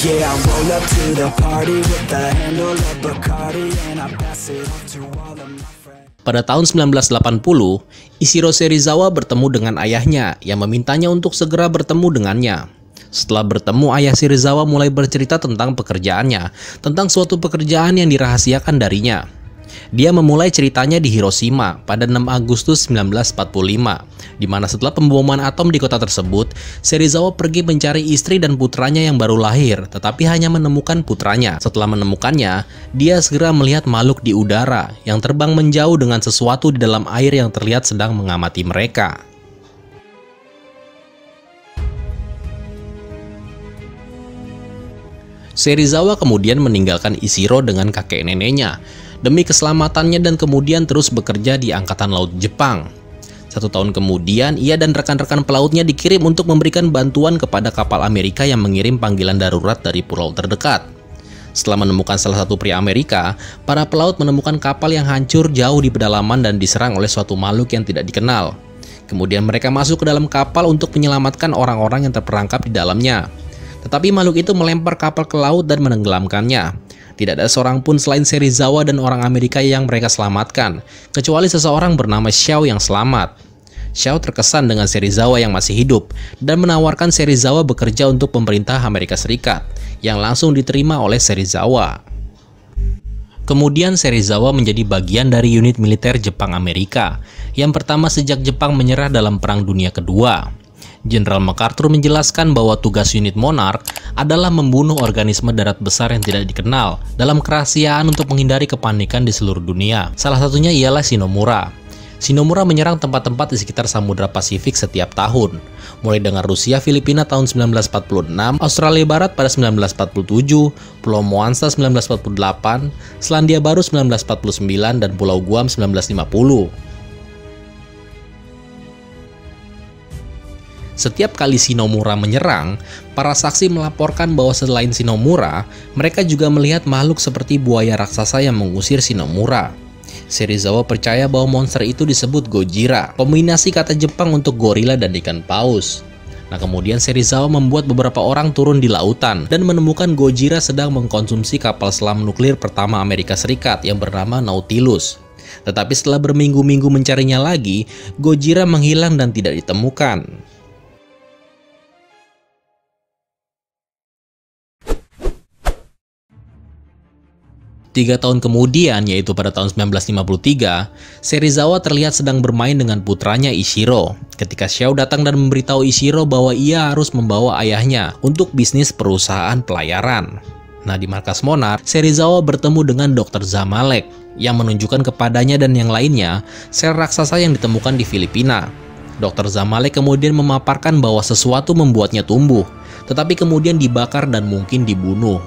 Yeah, I roll up to the party with the handle of Bacardi and I pass it off to all of my friends. Pada tahun 1980, Ishiro Serizawa bertemu dengan ayahnya yang memintanya untuk segera bertemu dengannya. Setelah bertemu, ayah Serizawa mulai bercerita tentang pekerjaannya, tentang suatu pekerjaan yang dirahasiakan darinya. Dia memulai ceritanya di Hiroshima pada 6 Agustus 1945, di mana setelah pemboman atom di kota tersebut, Serizawa pergi mencari istri dan putranya yang baru lahir, tetapi hanya menemukan putranya. Setelah menemukannya, dia segera melihat makhluk di udara yang terbang menjauh dengan sesuatu di dalam air yang terlihat sedang mengamati mereka. Serizawa kemudian meninggalkan Ishiro dengan kakek neneknya demi keselamatannya dan kemudian terus bekerja di Angkatan Laut Jepang. 1 tahun kemudian, ia dan rekan-rekan pelautnya dikirim untuk memberikan bantuan kepada kapal Amerika yang mengirim panggilan darurat dari pulau terdekat. Setelah menemukan salah satu pria Amerika, para pelaut menemukan kapal yang hancur jauh di pedalaman dan diserang oleh suatu makhluk yang tidak dikenal. Kemudian mereka masuk ke dalam kapal untuk menyelamatkan orang-orang yang terperangkap di dalamnya. Tetapi makhluk itu melempar kapal ke laut dan menenggelamkannya. Tidak ada seorang pun selain Serizawa dan orang Amerika yang mereka selamatkan, kecuali seseorang bernama Xiao yang selamat. Xiao terkesan dengan Serizawa yang masih hidup dan menawarkan Serizawa bekerja untuk pemerintah Amerika Serikat, yang langsung diterima oleh Serizawa. Kemudian Serizawa menjadi bagian dari unit militer Jepang Amerika, yang pertama sejak Jepang menyerah dalam Perang Dunia Kedua. Jenderal MacArthur menjelaskan bahwa tugas unit Monarch adalah membunuh organisme darat besar yang tidak dikenal dalam kerahasiaan untuk menghindari kepanikan di seluruh dunia. Salah satunya ialah Shinomura. Shinomura menyerang tempat-tempat di sekitar Samudra Pasifik setiap tahun, mulai dengan Rusia Filipina tahun 1946, Australia Barat pada 1947, Pulau Moansa 1948, Selandia Baru 1949, dan Pulau Guam 1950. Setiap kali Shinomura menyerang, para saksi melaporkan bahwa selain Shinomura, mereka juga melihat makhluk seperti buaya raksasa yang mengusir Shinomura. Serizawa percaya bahwa monster itu disebut Gojira, kombinasi kata Jepang untuk gorila dan ikan paus. Nah, kemudian Serizawa membuat beberapa orang turun di lautan dan menemukan Gojira sedang mengkonsumsi kapal selam nuklir pertama Amerika Serikat yang bernama Nautilus. Tetapi setelah berminggu-minggu mencarinya lagi, Gojira menghilang dan tidak ditemukan. 3 tahun kemudian, yaitu pada tahun 1953, Serizawa terlihat sedang bermain dengan putranya Ishiro. Ketika Xiao datang dan memberitahu Ishiro bahwa ia harus membawa ayahnya untuk bisnis perusahaan pelayaran. Nah, di markas Monarch, Serizawa bertemu dengan Dr. Zamalek yang menunjukkan kepadanya dan yang lainnya sel raksasa yang ditemukan di Filipina. Dr. Zamalek kemudian memaparkan bahwa sesuatu membuatnya tumbuh, tetapi kemudian dibakar dan mungkin dibunuh.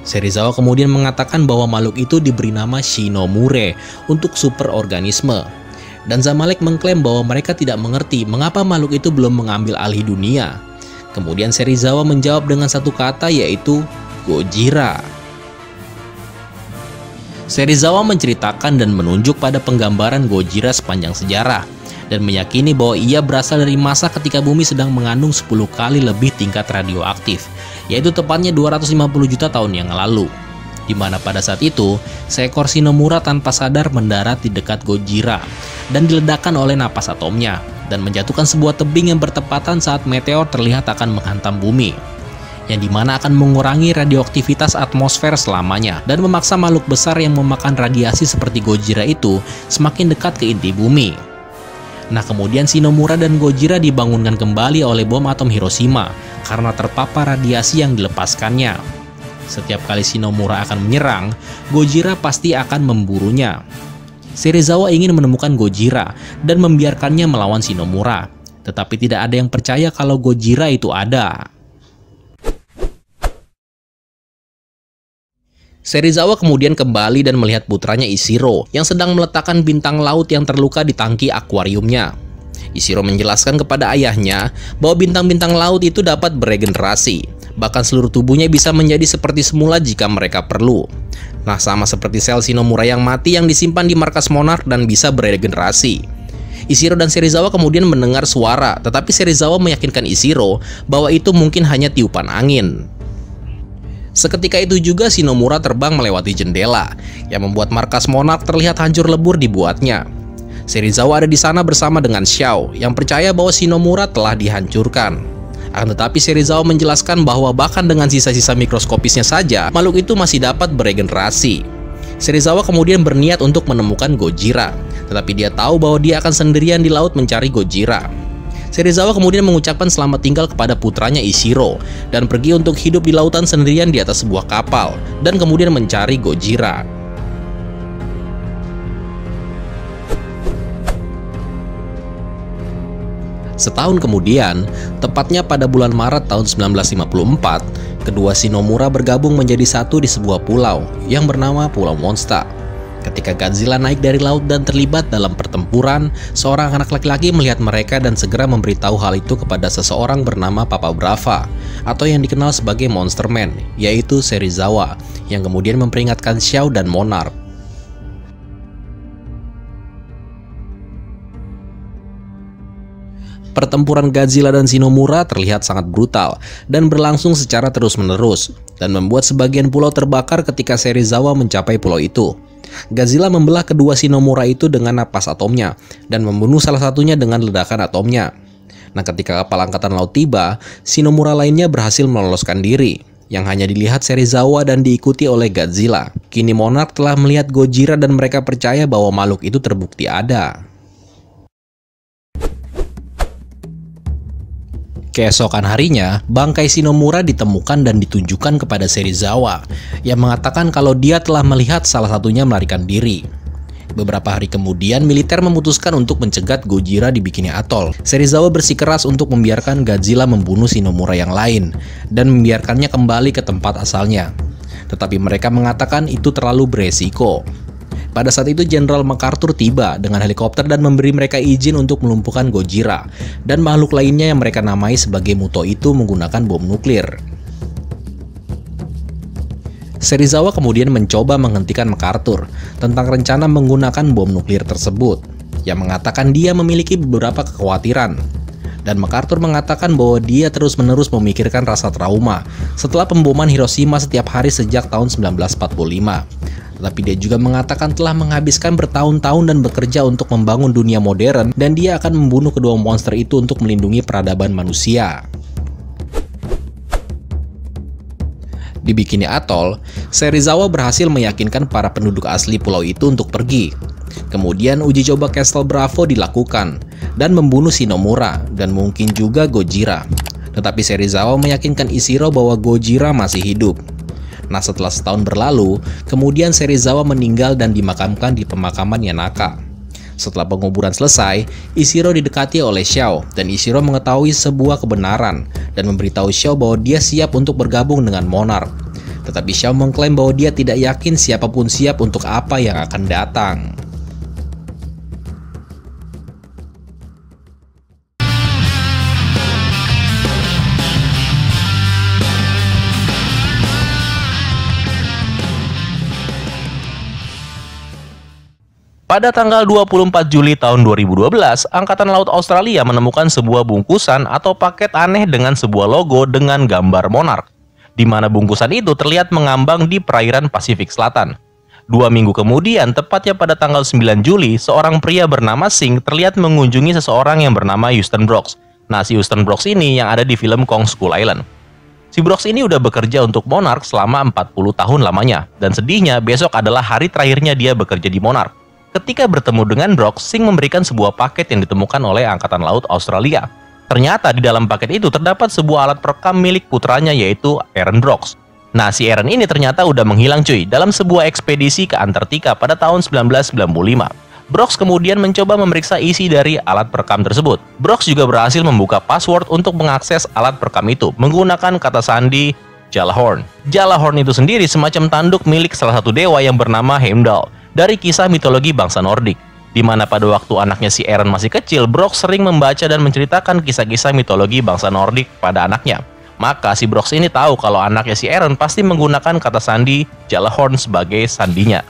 Serizawa kemudian mengatakan bahwa makhluk itu diberi nama Shinomure untuk superorganisme. Dan Zamalek mengklaim bahwa mereka tidak mengerti mengapa makhluk itu belum mengambil alih dunia. Kemudian Serizawa menjawab dengan satu kata, yaitu Gojira. Serizawa menceritakan dan menunjuk pada penggambaran Gojira sepanjang sejarah, dan meyakini bahwa ia berasal dari masa ketika bumi sedang mengandung 10 kali lebih tingkat radioaktif, yaitu tepatnya 250 juta tahun yang lalu, di mana pada saat itu, seekor Shinomura tanpa sadar mendarat di dekat Gojira dan diledakkan oleh napas atomnya, dan menjatuhkan sebuah tebing yang bertepatan saat meteor terlihat akan menghantam bumi, yang dimana akan mengurangi radioaktivitas atmosfer selamanya, dan memaksa makhluk besar yang memakan radiasi seperti Gojira itu semakin dekat ke inti bumi. Nah, kemudian Shinomura dan Gojira dibangunkan kembali oleh bom atom Hiroshima karena terpapar radiasi yang dilepaskannya. Setiap kali Shinomura akan menyerang, Gojira pasti akan memburunya. Serizawa ingin menemukan Gojira dan membiarkannya melawan Shinomura, tetapi tidak ada yang percaya kalau Gojira itu ada. Serizawa kemudian kembali dan melihat putranya Ishiro yang sedang meletakkan bintang laut yang terluka di tangki akuariumnya. Ishiro menjelaskan kepada ayahnya bahwa bintang-bintang laut itu dapat beregenerasi, bahkan seluruh tubuhnya bisa menjadi seperti semula jika mereka perlu. Nah, sama seperti sel Shinomura yang mati yang disimpan di markas Monarch dan bisa beregenerasi. Ishiro dan Serizawa kemudian mendengar suara, tetapi Serizawa meyakinkan Ishiro bahwa itu mungkin hanya tiupan angin. Seketika itu juga Shinomura terbang melewati jendela, yang membuat markas Monarch terlihat hancur lebur dibuatnya. Serizawa ada di sana bersama dengan Xiao, yang percaya bahwa Shinomura telah dihancurkan. Akan tetapi Serizawa menjelaskan bahwa bahkan dengan sisa-sisa mikroskopisnya saja, makhluk itu masih dapat beregenerasi. Serizawa kemudian berniat untuk menemukan Gojira, tetapi dia tahu bahwa dia akan sendirian di laut mencari Gojira. Serizawa kemudian mengucapkan selamat tinggal kepada putranya Ishiro dan pergi untuk hidup di lautan sendirian di atas sebuah kapal dan kemudian mencari Gojira. Setahun kemudian, tepatnya pada bulan Maret tahun 1954, kedua Shinomura bergabung menjadi satu di sebuah pulau yang bernama Pulau Monster. Ketika Godzilla naik dari laut dan terlibat dalam pertempuran, seorang anak laki-laki melihat mereka dan segera memberitahu hal itu kepada seseorang bernama Papa Brava, atau yang dikenal sebagai Monster Man, yaitu Serizawa, yang kemudian memperingatkan Xiao dan Monarch. Pertempuran Godzilla dan Shinomura terlihat sangat brutal dan berlangsung secara terus-menerus, dan membuat sebagian pulau terbakar ketika Serizawa mencapai pulau itu. Godzilla membelah kedua Shinomura itu dengan napas atomnya dan membunuh salah satunya dengan ledakan atomnya. Nah, ketika kapal angkatan laut tiba, Shinomura lainnya berhasil meloloskan diri, yang hanya dilihat Serizawa dan diikuti oleh Godzilla. Kini Monarch telah melihat Gojira dan mereka percaya bahwa makhluk itu terbukti ada. Keesokan harinya, bangkai Shinomura ditemukan dan ditunjukkan kepada Serizawa, yang mengatakan kalau dia telah melihat salah satunya melarikan diri. Beberapa hari kemudian, militer memutuskan untuk mencegat Gojira di Bikini Atoll. Serizawa bersikeras untuk membiarkan Godzilla membunuh Shinomura yang lain, dan membiarkannya kembali ke tempat asalnya. Tetapi mereka mengatakan itu terlalu beresiko. Pada saat itu Jenderal MacArthur tiba dengan helikopter dan memberi mereka izin untuk melumpuhkan Gojira dan makhluk lainnya yang mereka namai sebagai Muto itu menggunakan bom nuklir. Serizawa kemudian mencoba menghentikan MacArthur tentang rencana menggunakan bom nuklir tersebut, yang mengatakan dia memiliki beberapa kekhawatiran. Dan MacArthur mengatakan bahwa dia terus-menerus memikirkan rasa trauma setelah pemboman Hiroshima setiap hari sejak tahun 1945. Tetapi dia juga mengatakan telah menghabiskan bertahun-tahun dan bekerja untuk membangun dunia modern, dan dia akan membunuh kedua monster itu untuk melindungi peradaban manusia. Di Bikini Atoll, Serizawa berhasil meyakinkan para penduduk asli pulau itu untuk pergi. Kemudian uji coba Castle Bravo dilakukan, dan membunuh Shinomura, dan mungkin juga Gojira. Tetapi Serizawa meyakinkan Ishiro bahwa Gojira masih hidup. Nah, setelah setahun berlalu, kemudian Serizawa meninggal dan dimakamkan di pemakaman Yanaka. Setelah penguburan selesai, Ishiro didekati oleh Xiao, dan Ishiro mengetahui sebuah kebenaran dan memberitahu Xiao bahwa dia siap untuk bergabung dengan Monarch. Tetapi Xiao mengklaim bahwa dia tidak yakin siapapun siap untuk apa yang akan datang. Pada tanggal 24 Juli tahun 2012, Angkatan Laut Australia menemukan sebuah bungkusan atau paket aneh dengan sebuah logo dengan gambar Monarch, di mana bungkusan itu terlihat mengambang di perairan Pasifik Selatan. 2 minggu kemudian, tepatnya pada tanggal 9 Juli, seorang pria bernama Singh terlihat mengunjungi seseorang yang bernama Houston Brooks. Nah, si Houston Brooks ini yang ada di film Kong Skull Island. Si Brooks ini udah bekerja untuk Monarch selama 40 tahun lamanya, dan sedihnya besok adalah hari terakhirnya dia bekerja di Monarch. Ketika bertemu dengan Brooks, Singh memberikan sebuah paket yang ditemukan oleh Angkatan Laut Australia. Ternyata di dalam paket itu terdapat sebuah alat perekam milik putranya, yaitu Aaron Brooks. Nah, si Aaron ini ternyata udah menghilang cuy dalam sebuah ekspedisi ke Antartika pada tahun 1995. Brooks kemudian mencoba memeriksa isi dari alat perekam tersebut. Brooks juga berhasil membuka password untuk mengakses alat perekam itu menggunakan kata sandi Jalahorn. Jalahorn itu sendiri semacam tanduk milik salah satu dewa yang bernama Heimdall dari kisah mitologi bangsa Nordik, di mana pada waktu anaknya si Aaron masih kecil, Brooks sering membaca dan menceritakan kisah-kisah mitologi bangsa Nordik pada anaknya. Maka si Brooks ini tahu kalau anaknya si Aaron pasti menggunakan kata sandi Jalahorn sebagai sandinya.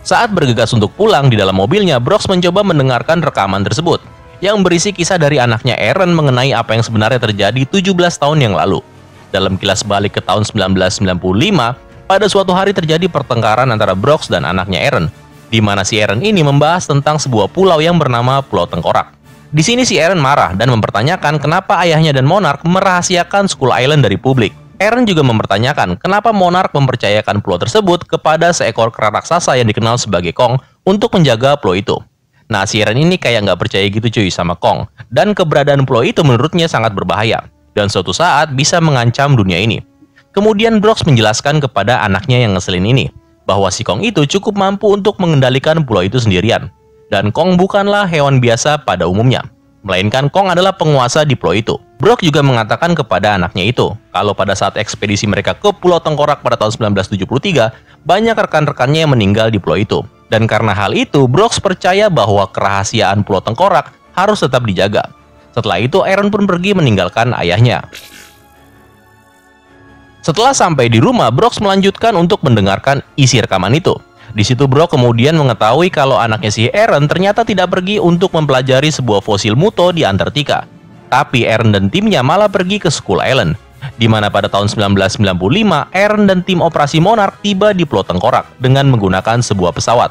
Saat bergegas untuk pulang di dalam mobilnya, Brooks mencoba mendengarkan rekaman tersebut, yang berisi kisah dari anaknya Aaron mengenai apa yang sebenarnya terjadi 17 tahun yang lalu. Dalam kilas balik ke tahun 1995, pada suatu hari terjadi pertengkaran antara Brooks dan anaknya Aaron, di mana si Aaron ini membahas tentang sebuah pulau yang bernama Pulau Tengkorak. Di sini si Aaron marah dan mempertanyakan kenapa ayahnya dan Monarch merahasiakan Skull Island dari publik. Aaron juga mempertanyakan kenapa Monarch mempercayakan pulau tersebut kepada seekor kera raksasa yang dikenal sebagai Kong untuk menjaga pulau itu. Nah, si Aaron ini kayak nggak percaya gitu cuy sama Kong, dan keberadaan pulau itu menurutnya sangat berbahaya dan suatu saat bisa mengancam dunia ini. Kemudian Brooks menjelaskan kepada anaknya yang ngeselin ini, bahwa si Kong itu cukup mampu untuk mengendalikan pulau itu sendirian. Dan Kong bukanlah hewan biasa pada umumnya, melainkan Kong adalah penguasa di pulau itu. Brooks juga mengatakan kepada anaknya itu, kalau pada saat ekspedisi mereka ke Pulau Tengkorak pada tahun 1973, banyak rekan-rekannya yang meninggal di pulau itu. Dan karena hal itu, Brooks percaya bahwa kerahasiaan Pulau Tengkorak harus tetap dijaga. Setelah itu, Aaron pun pergi meninggalkan ayahnya. Setelah sampai di rumah, Brooks melanjutkan untuk mendengarkan isi rekaman itu. Di situ Brooks kemudian mengetahui kalau anaknya si Aaron ternyata tidak pergi untuk mempelajari sebuah fosil Muto di Antartika. Tapi Aaron dan timnya malah pergi ke Skull Island, di mana pada tahun 1995, Aaron dan tim operasi Monarch tiba di Pulau Tengkorak dengan menggunakan sebuah pesawat.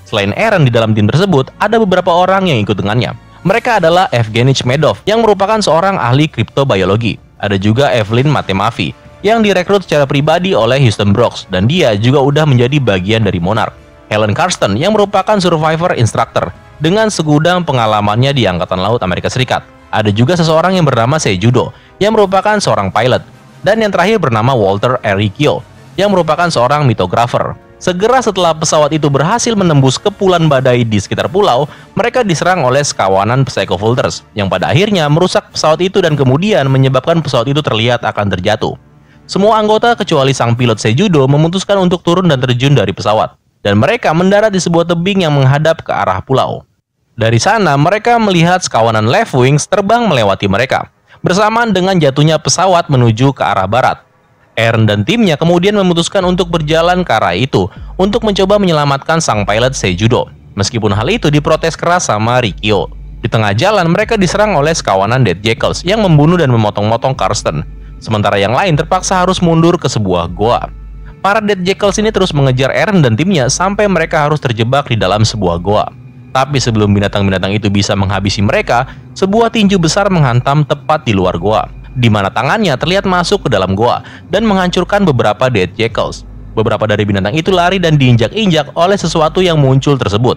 Selain Aaron, di dalam tim tersebut, ada beberapa orang yang ikut dengannya. Mereka adalah Evgeny Chmedov yang merupakan seorang ahli kriptobiologi. Ada juga Evelyn Matemavi yang direkrut secara pribadi oleh Houston Brooks dan dia juga udah menjadi bagian dari Monarch. Helen Karsten yang merupakan survivor instructor dengan segudang pengalamannya di Angkatan Laut Amerika Serikat. Ada juga seseorang yang bernama Seijudo yang merupakan seorang pilot. Dan yang terakhir bernama Walter Erikio yang merupakan seorang mitografer. Segera setelah pesawat itu berhasil menembus kepulan badai di sekitar pulau, mereka diserang oleh sekawanan Psycho-Vultures yang pada akhirnya merusak pesawat itu dan kemudian menyebabkan pesawat itu terlihat akan terjatuh. Semua anggota kecuali sang pilot Seijudo memutuskan untuk turun dan terjun dari pesawat, dan mereka mendarat di sebuah tebing yang menghadap ke arah pulau. Dari sana, mereka melihat sekawanan Left Wings terbang melewati mereka, bersamaan dengan jatuhnya pesawat menuju ke arah barat. Aaron dan timnya kemudian memutuskan untuk berjalan ke arah itu untuk mencoba menyelamatkan sang pilot Seijudo. Meskipun hal itu diprotes keras sama Rikyo. Di tengah jalan, mereka diserang oleh sekawanan Death Jackals yang membunuh dan memotong-motong Karsten. Sementara yang lain terpaksa harus mundur ke sebuah goa. Para Death Jackals ini terus mengejar Aaron dan timnya sampai mereka harus terjebak di dalam sebuah goa. Tapi sebelum binatang-binatang itu bisa menghabisi mereka, sebuah tinju besar menghantam tepat di luar goa, di mana tangannya terlihat masuk ke dalam goa dan menghancurkan beberapa Death Jackals. Beberapa dari binatang itu lari dan diinjak-injak oleh sesuatu yang muncul tersebut.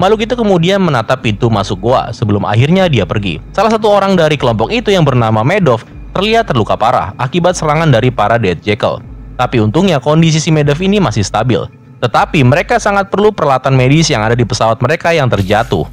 Makhluk itu kemudian menatap pintu masuk goa sebelum akhirnya dia pergi. Salah satu orang dari kelompok itu yang bernama Medov terlihat terluka parah akibat serangan dari para Death Jackal. Tapi untungnya kondisi si Medov ini masih stabil. Tetapi mereka sangat perlu peralatan medis yang ada di pesawat mereka yang terjatuh.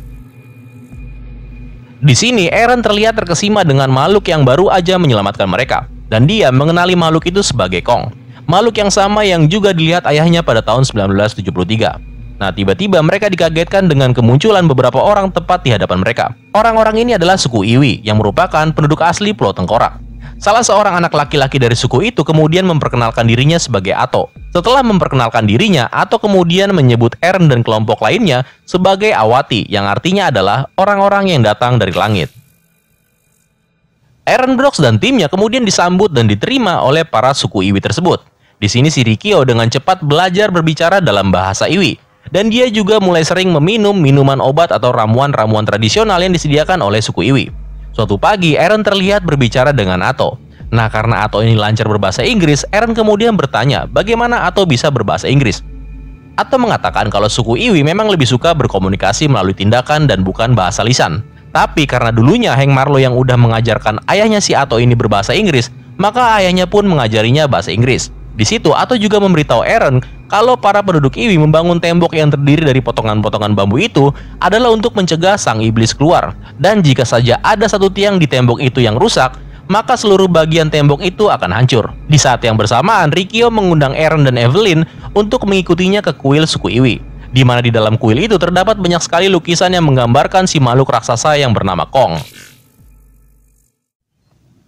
Di sini, Aaron terlihat terkesima dengan makhluk yang baru aja menyelamatkan mereka, dan dia mengenali makhluk itu sebagai Kong, makhluk yang sama yang juga dilihat ayahnya pada tahun 1973. Nah, tiba-tiba mereka dikagetkan dengan kemunculan beberapa orang tepat di hadapan mereka. Orang-orang ini adalah suku Iwi, yang merupakan penduduk asli Pulau Tengkorak. Salah seorang anak laki-laki dari suku itu kemudian memperkenalkan dirinya sebagai Ato. Setelah memperkenalkan dirinya, Ato kemudian menyebut Aaron dan kelompok lainnya sebagai Awati, yang artinya adalah orang-orang yang datang dari langit. Aaron Brooks dan timnya kemudian disambut dan diterima oleh para suku Iwi tersebut. Di sini si Rikyo dengan cepat belajar berbicara dalam bahasa Iwi, dan dia juga mulai sering meminum minuman obat atau ramuan-ramuan tradisional yang disediakan oleh suku Iwi. Suatu pagi, Aaron terlihat berbicara dengan Ato. Nah, karena Ato ini lancar berbahasa Inggris, Aaron kemudian bertanya bagaimana Ato bisa berbahasa Inggris. Ato mengatakan kalau suku Iwi memang lebih suka berkomunikasi melalui tindakan dan bukan bahasa lisan. Tapi karena dulunya Hank Marlowe yang udah mengajarkan ayahnya si Ato ini berbahasa Inggris, maka ayahnya pun mengajarinya bahasa Inggris. Di situ, Ato juga memberitahu Aaron kalau para penduduk Iwi membangun tembok yang terdiri dari potongan-potongan bambu itu adalah untuk mencegah sang iblis keluar. Dan jika saja ada satu tiang di tembok itu yang rusak, maka seluruh bagian tembok itu akan hancur. Di saat yang bersamaan, Rikyo mengundang Aaron dan Evelyn untuk mengikutinya ke kuil suku Iwi, di mana di dalam kuil itu terdapat banyak sekali lukisan yang menggambarkan si makhluk raksasa yang bernama Kong.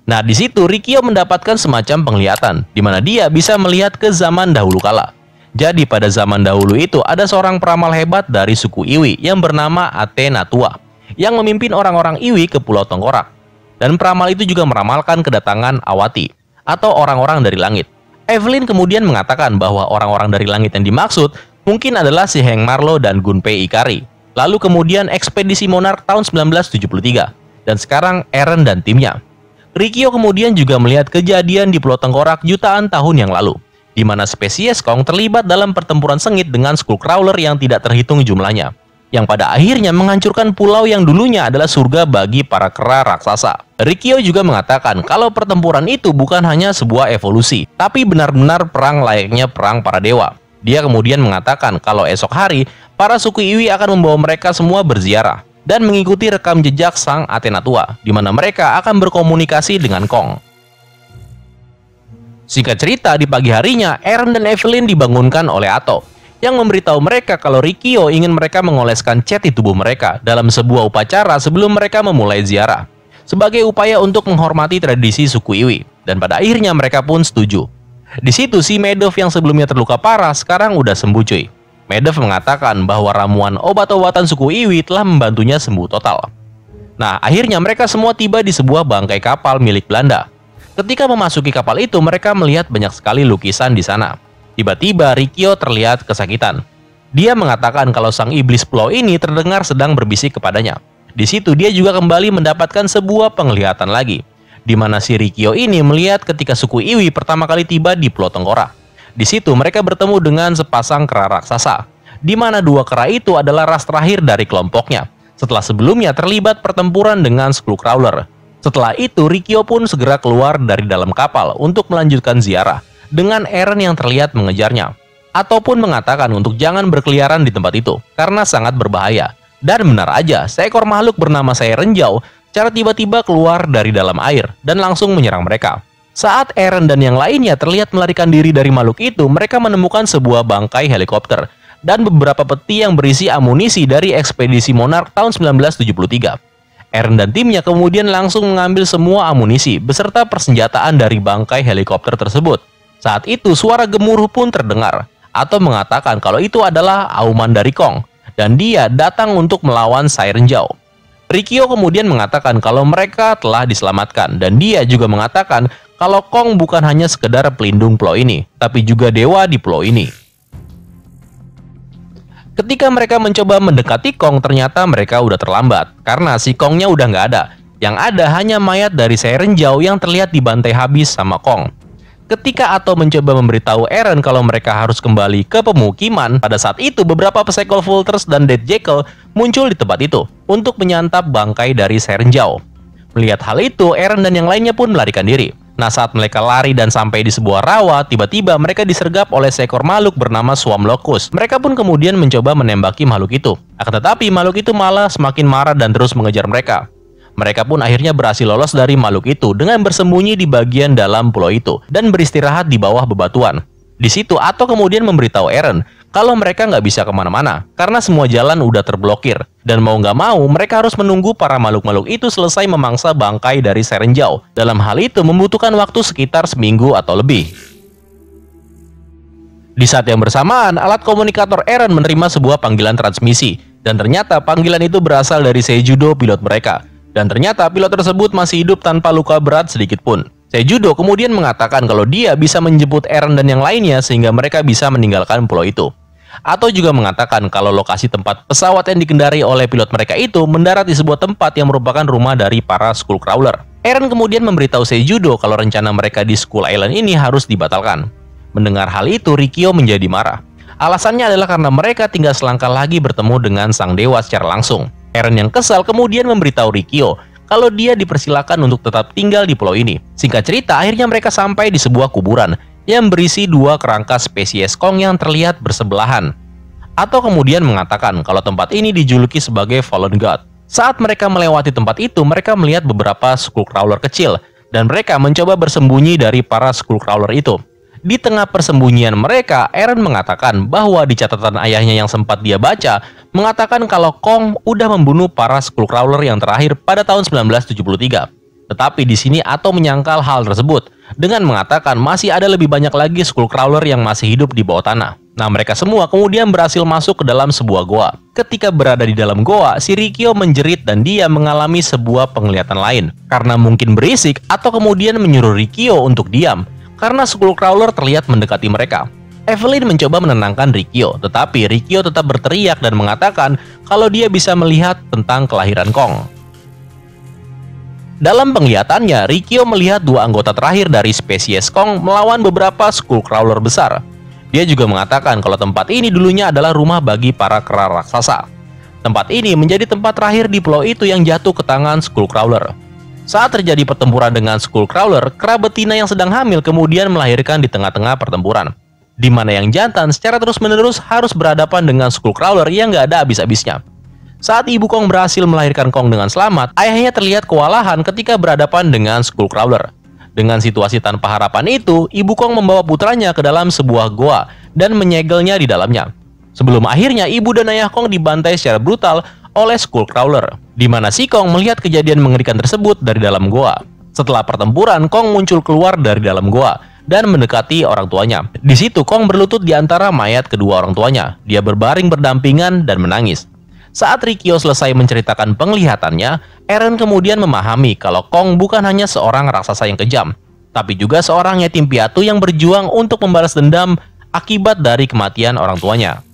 Nah, di situ Rikyo mendapatkan semacam penglihatan, di mana dia bisa melihat ke zaman dahulu kala. Jadi pada zaman dahulu itu ada seorang peramal hebat dari suku Iwi yang bernama Athena Tua, yang memimpin orang-orang Iwi ke Pulau Tengkorak. Dan peramal itu juga meramalkan kedatangan Awati. atau orang-orang dari langit. Evelyn kemudian mengatakan bahwa orang-orang dari langit yang dimaksud mungkin adalah si Hank Marlowe dan Gunpei Ikari. Lalu kemudian ekspedisi Monarch tahun 1973. Dan sekarang Eren dan timnya. Rikyo kemudian juga melihat kejadian di Pulau Tengkorak jutaan tahun yang lalu, di mana spesies Kong terlibat dalam pertempuran sengit dengan Skullcrawler yang tidak terhitung jumlahnya, yang pada akhirnya menghancurkan pulau yang dulunya adalah surga bagi para kera raksasa. Rikyo juga mengatakan kalau pertempuran itu bukan hanya sebuah evolusi, tapi benar-benar perang layaknya perang para dewa. Dia kemudian mengatakan kalau esok hari, para suku Iwi akan membawa mereka semua berziarah dan mengikuti rekam jejak sang Athena tua, di mana mereka akan berkomunikasi dengan Kong. Singkat cerita, di pagi harinya, Eren dan Evelyn dibangunkan oleh Atto, yang memberitahu mereka kalau Rikyo ingin mereka mengoleskan cat di tubuh mereka dalam sebuah upacara sebelum mereka memulai ziarah, sebagai upaya untuk menghormati tradisi suku Iwi, dan pada akhirnya mereka pun setuju. Di situ si Medov yang sebelumnya terluka parah sekarang udah sembuh cuy. Medov mengatakan bahwa ramuan obat-obatan suku Iwi telah membantunya sembuh total. Nah, akhirnya mereka semua tiba di sebuah bangkai kapal milik Belanda. Ketika memasuki kapal itu, mereka melihat banyak sekali lukisan di sana. Tiba-tiba Rikyo terlihat kesakitan. Dia mengatakan kalau sang iblis pulau ini terdengar sedang berbisik kepadanya. Di situ dia juga kembali mendapatkan sebuah penglihatan lagi, di mana si Rikyo ini melihat ketika suku Iwi pertama kali tiba di Pulau Tengkorak. Di situ mereka bertemu dengan sepasang kera raksasa, di mana dua kera itu adalah ras terakhir dari kelompoknya, setelah sebelumnya terlibat pertempuran dengan Skullcrawler. Setelah itu Rikyo pun segera keluar dari dalam kapal untuk melanjutkan ziarah, dengan Eren yang terlihat mengejarnya, ataupun mengatakan untuk jangan berkeliaran di tempat itu, karena sangat berbahaya. Dan benar aja, seekor makhluk bernama Seirenjau secara tiba-tiba keluar dari dalam air dan langsung menyerang mereka. Saat Eren dan yang lainnya terlihat melarikan diri dari makhluk itu, mereka menemukan sebuah bangkai helikopter dan beberapa peti yang berisi amunisi dari ekspedisi Monarch tahun 1973. Eren dan timnya kemudian langsung mengambil semua amunisi beserta persenjataan dari bangkai helikopter tersebut. Saat itu suara gemuruh pun terdengar, atau mengatakan kalau itu adalah auman dari Kong, dan dia datang untuk melawan Seirenjau. Rikyo kemudian mengatakan kalau mereka telah diselamatkan, dan dia juga mengatakan kalau Kong bukan hanya sekedar pelindung pulau ini, tapi juga dewa di pulau ini. Ketika mereka mencoba mendekati Kong, ternyata mereka udah terlambat, karena si Kongnya udah nggak ada. Yang ada hanya mayat dari Seirenjau yang terlihat dibantai habis sama Kong. Ketika Atto mencoba memberitahu Eren kalau mereka harus kembali ke pemukiman, pada saat itu beberapa Psycho Vultures dan Dead Jackal muncul di tempat itu untuk menyantap bangkai dari Seirenjau. Melihat hal itu, Eren dan yang lainnya pun melarikan diri. Nah, saat mereka lari dan sampai di sebuah rawa, tiba-tiba mereka disergap oleh seekor makhluk bernama Swarm Locust. Mereka pun kemudian mencoba menembaki makhluk itu. Akan tetapi makhluk itu malah semakin marah dan terus mengejar mereka. Mereka pun akhirnya berhasil lolos dari makhluk itu dengan bersembunyi di bagian dalam pulau itu dan beristirahat di bawah bebatuan. Di situ Atto kemudian memberitahu Eren kalau mereka nggak bisa kemana-mana karena semua jalan udah terblokir, dan mau nggak mau mereka harus menunggu para makhluk-makhluk itu selesai memangsa bangkai dari Seirenjau. Dalam hal itu membutuhkan waktu sekitar seminggu atau lebih. Di saat yang bersamaan, alat komunikator Eren menerima sebuah panggilan transmisi, dan ternyata panggilan itu berasal dari Seijudo, pilot mereka. Dan ternyata pilot tersebut masih hidup tanpa luka berat sedikit pun. Seijudo kemudian mengatakan kalau dia bisa menjemput Eren dan yang lainnya sehingga mereka bisa meninggalkan pulau itu. Atau juga mengatakan kalau lokasi tempat pesawat yang dikendarai oleh pilot mereka itu mendarat di sebuah tempat yang merupakan rumah dari para Skullcrawler. Eren kemudian memberitahu Seijudo kalau rencana mereka di Skull Island ini harus dibatalkan. Mendengar hal itu, Rikyo menjadi marah. Alasannya adalah karena mereka tinggal selangkah lagi bertemu dengan sang dewa secara langsung. Eren yang kesal kemudian memberitahu Rikyo kalau dia dipersilakan untuk tetap tinggal di pulau ini. Singkat cerita, akhirnya mereka sampai di sebuah kuburan yang berisi dua kerangka spesies Kong yang terlihat bersebelahan. Atau kemudian mengatakan kalau tempat ini dijuluki sebagai Fallen God. Saat mereka melewati tempat itu, mereka melihat beberapa Skullcrawler kecil, dan mereka mencoba bersembunyi dari para Skullcrawler itu. Di tengah persembunyian mereka, Eren mengatakan bahwa di catatan ayahnya yang sempat dia baca, mengatakan kalau Kong udah membunuh para Skullcrawler yang terakhir pada tahun 1973. Tetapi di sini Atto menyangkal hal tersebut dengan mengatakan masih ada lebih banyak lagi Skullcrawler yang masih hidup di bawah tanah. Nah, mereka semua kemudian berhasil masuk ke dalam sebuah goa. Ketika berada di dalam goa, si Rikyo menjerit dan dia mengalami sebuah penglihatan lain. Karena mungkin berisik atau kemudian menyuruh Rikyo untuk diam. Karena Skullcrawler terlihat mendekati mereka. Evelyn mencoba menenangkan Rikyo, tetapi Rikyo tetap berteriak dan mengatakan kalau dia bisa melihat tentang kelahiran Kong. Dalam penglihatannya, Rikyo melihat dua anggota terakhir dari spesies Kong melawan beberapa Skullcrawler besar. Dia juga mengatakan kalau tempat ini dulunya adalah rumah bagi para kera raksasa. Tempat ini menjadi tempat terakhir di pulau itu yang jatuh ke tangan Skullcrawler. Saat terjadi pertempuran dengan Skullcrawler, kera betina yang sedang hamil kemudian melahirkan di tengah-tengah pertempuran, di mana yang jantan secara terus-menerus harus berhadapan dengan Skullcrawler yang gak ada habis-habisnya. Saat ibu Kong berhasil melahirkan Kong dengan selamat, ayahnya terlihat kewalahan ketika berhadapan dengan Skullcrawler. Dengan situasi tanpa harapan itu, ibu Kong membawa putranya ke dalam sebuah goa dan menyegelnya di dalamnya. Sebelum akhirnya ibu dan ayah Kong dibantai secara brutal oleh Skullcrawler, di mana si Kong melihat kejadian mengerikan tersebut dari dalam goa. Setelah pertempuran, Kong muncul keluar dari dalam goa dan mendekati orang tuanya. Di situ Kong berlutut di antara mayat kedua orang tuanya. Dia berbaring berdampingan dan menangis. Saat Rikyo selesai menceritakan penglihatannya, Eren kemudian memahami kalau Kong bukan hanya seorang raksasa yang kejam, tapi juga seorang yatim piatu yang berjuang untuk membalas dendam akibat dari kematian orang tuanya.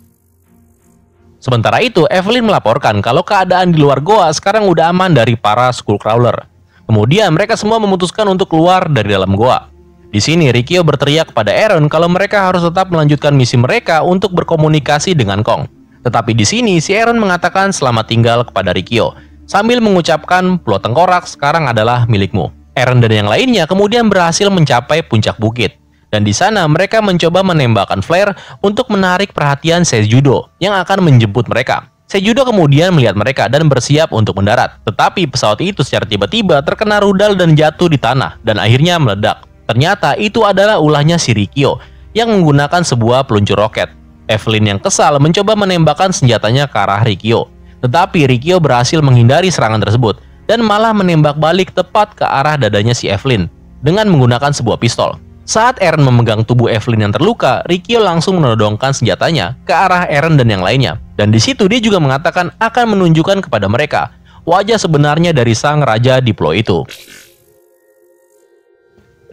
Sementara itu, Evelyn melaporkan kalau keadaan di luar goa sekarang udah aman dari para Skullcrawler. Kemudian mereka semua memutuskan untuk keluar dari dalam goa. Di sini, Rikyo berteriak kepada Eren kalau mereka harus tetap melanjutkan misi mereka untuk berkomunikasi dengan Kong. Tetapi di sini, si Eren mengatakan selamat tinggal kepada Rikyo, sambil mengucapkan Pulau Tengkorak sekarang adalah milikmu. Eren dan yang lainnya kemudian berhasil mencapai puncak bukit. Dan di sana mereka mencoba menembakkan flare untuk menarik perhatian Seijudo yang akan menjemput mereka. Seijudo kemudian melihat mereka dan bersiap untuk mendarat. Tetapi pesawat itu secara tiba-tiba terkena rudal dan jatuh di tanah dan akhirnya meledak. Ternyata itu adalah ulahnya si Rikyo yang menggunakan sebuah peluncur roket. Evelyn yang kesal mencoba menembakkan senjatanya ke arah Rikyo. Tetapi Rikyo berhasil menghindari serangan tersebut dan malah menembak balik tepat ke arah dadanya si Evelyn dengan menggunakan sebuah pistol. Saat Eren memegang tubuh Evelyn yang terluka, Rikyo langsung menodongkan senjatanya ke arah Eren dan yang lainnya. Dan di situ dia juga mengatakan akan menunjukkan kepada mereka wajah sebenarnya dari sang raja di pulau itu.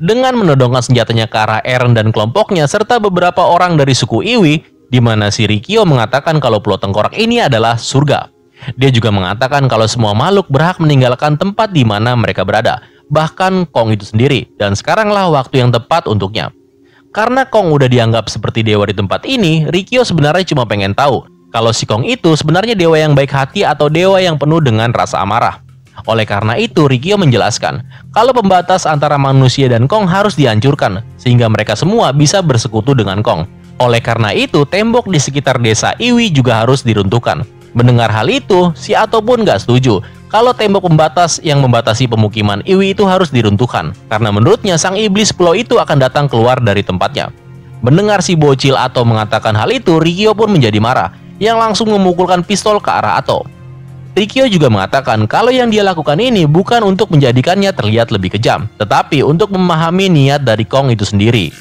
Dengan menodongkan senjatanya ke arah Eren dan kelompoknya serta beberapa orang dari suku Iwi, di mana si Rikyo mengatakan kalau Pulau Tengkorak ini adalah surga. Dia juga mengatakan kalau semua makhluk berhak meninggalkan tempat di mana mereka berada, bahkan Kong itu sendiri, dan sekaranglah waktu yang tepat untuknya. Karena Kong udah dianggap seperti dewa di tempat ini, Rikyo sebenarnya cuma pengen tahu kalau si Kong itu sebenarnya dewa yang baik hati atau dewa yang penuh dengan rasa amarah. Oleh karena itu, Rikyo menjelaskan kalau pembatas antara manusia dan Kong harus dihancurkan sehingga mereka semua bisa bersekutu dengan Kong. Oleh karena itu, tembok di sekitar desa Iwi juga harus diruntuhkan. Mendengar hal itu, si Ato pun gak setuju kalau tembok pembatas yang membatasi pemukiman Iwi itu harus diruntuhkan, karena menurutnya sang iblis pulau itu akan datang keluar dari tempatnya. Mendengar si bocil Ato mengatakan hal itu, Rikyo pun menjadi marah, yang langsung memukulkan pistol ke arah Ato. Rikyo juga mengatakan kalau yang dia lakukan ini bukan untuk menjadikannya terlihat lebih kejam, tetapi untuk memahami niat dari Kong itu sendiri.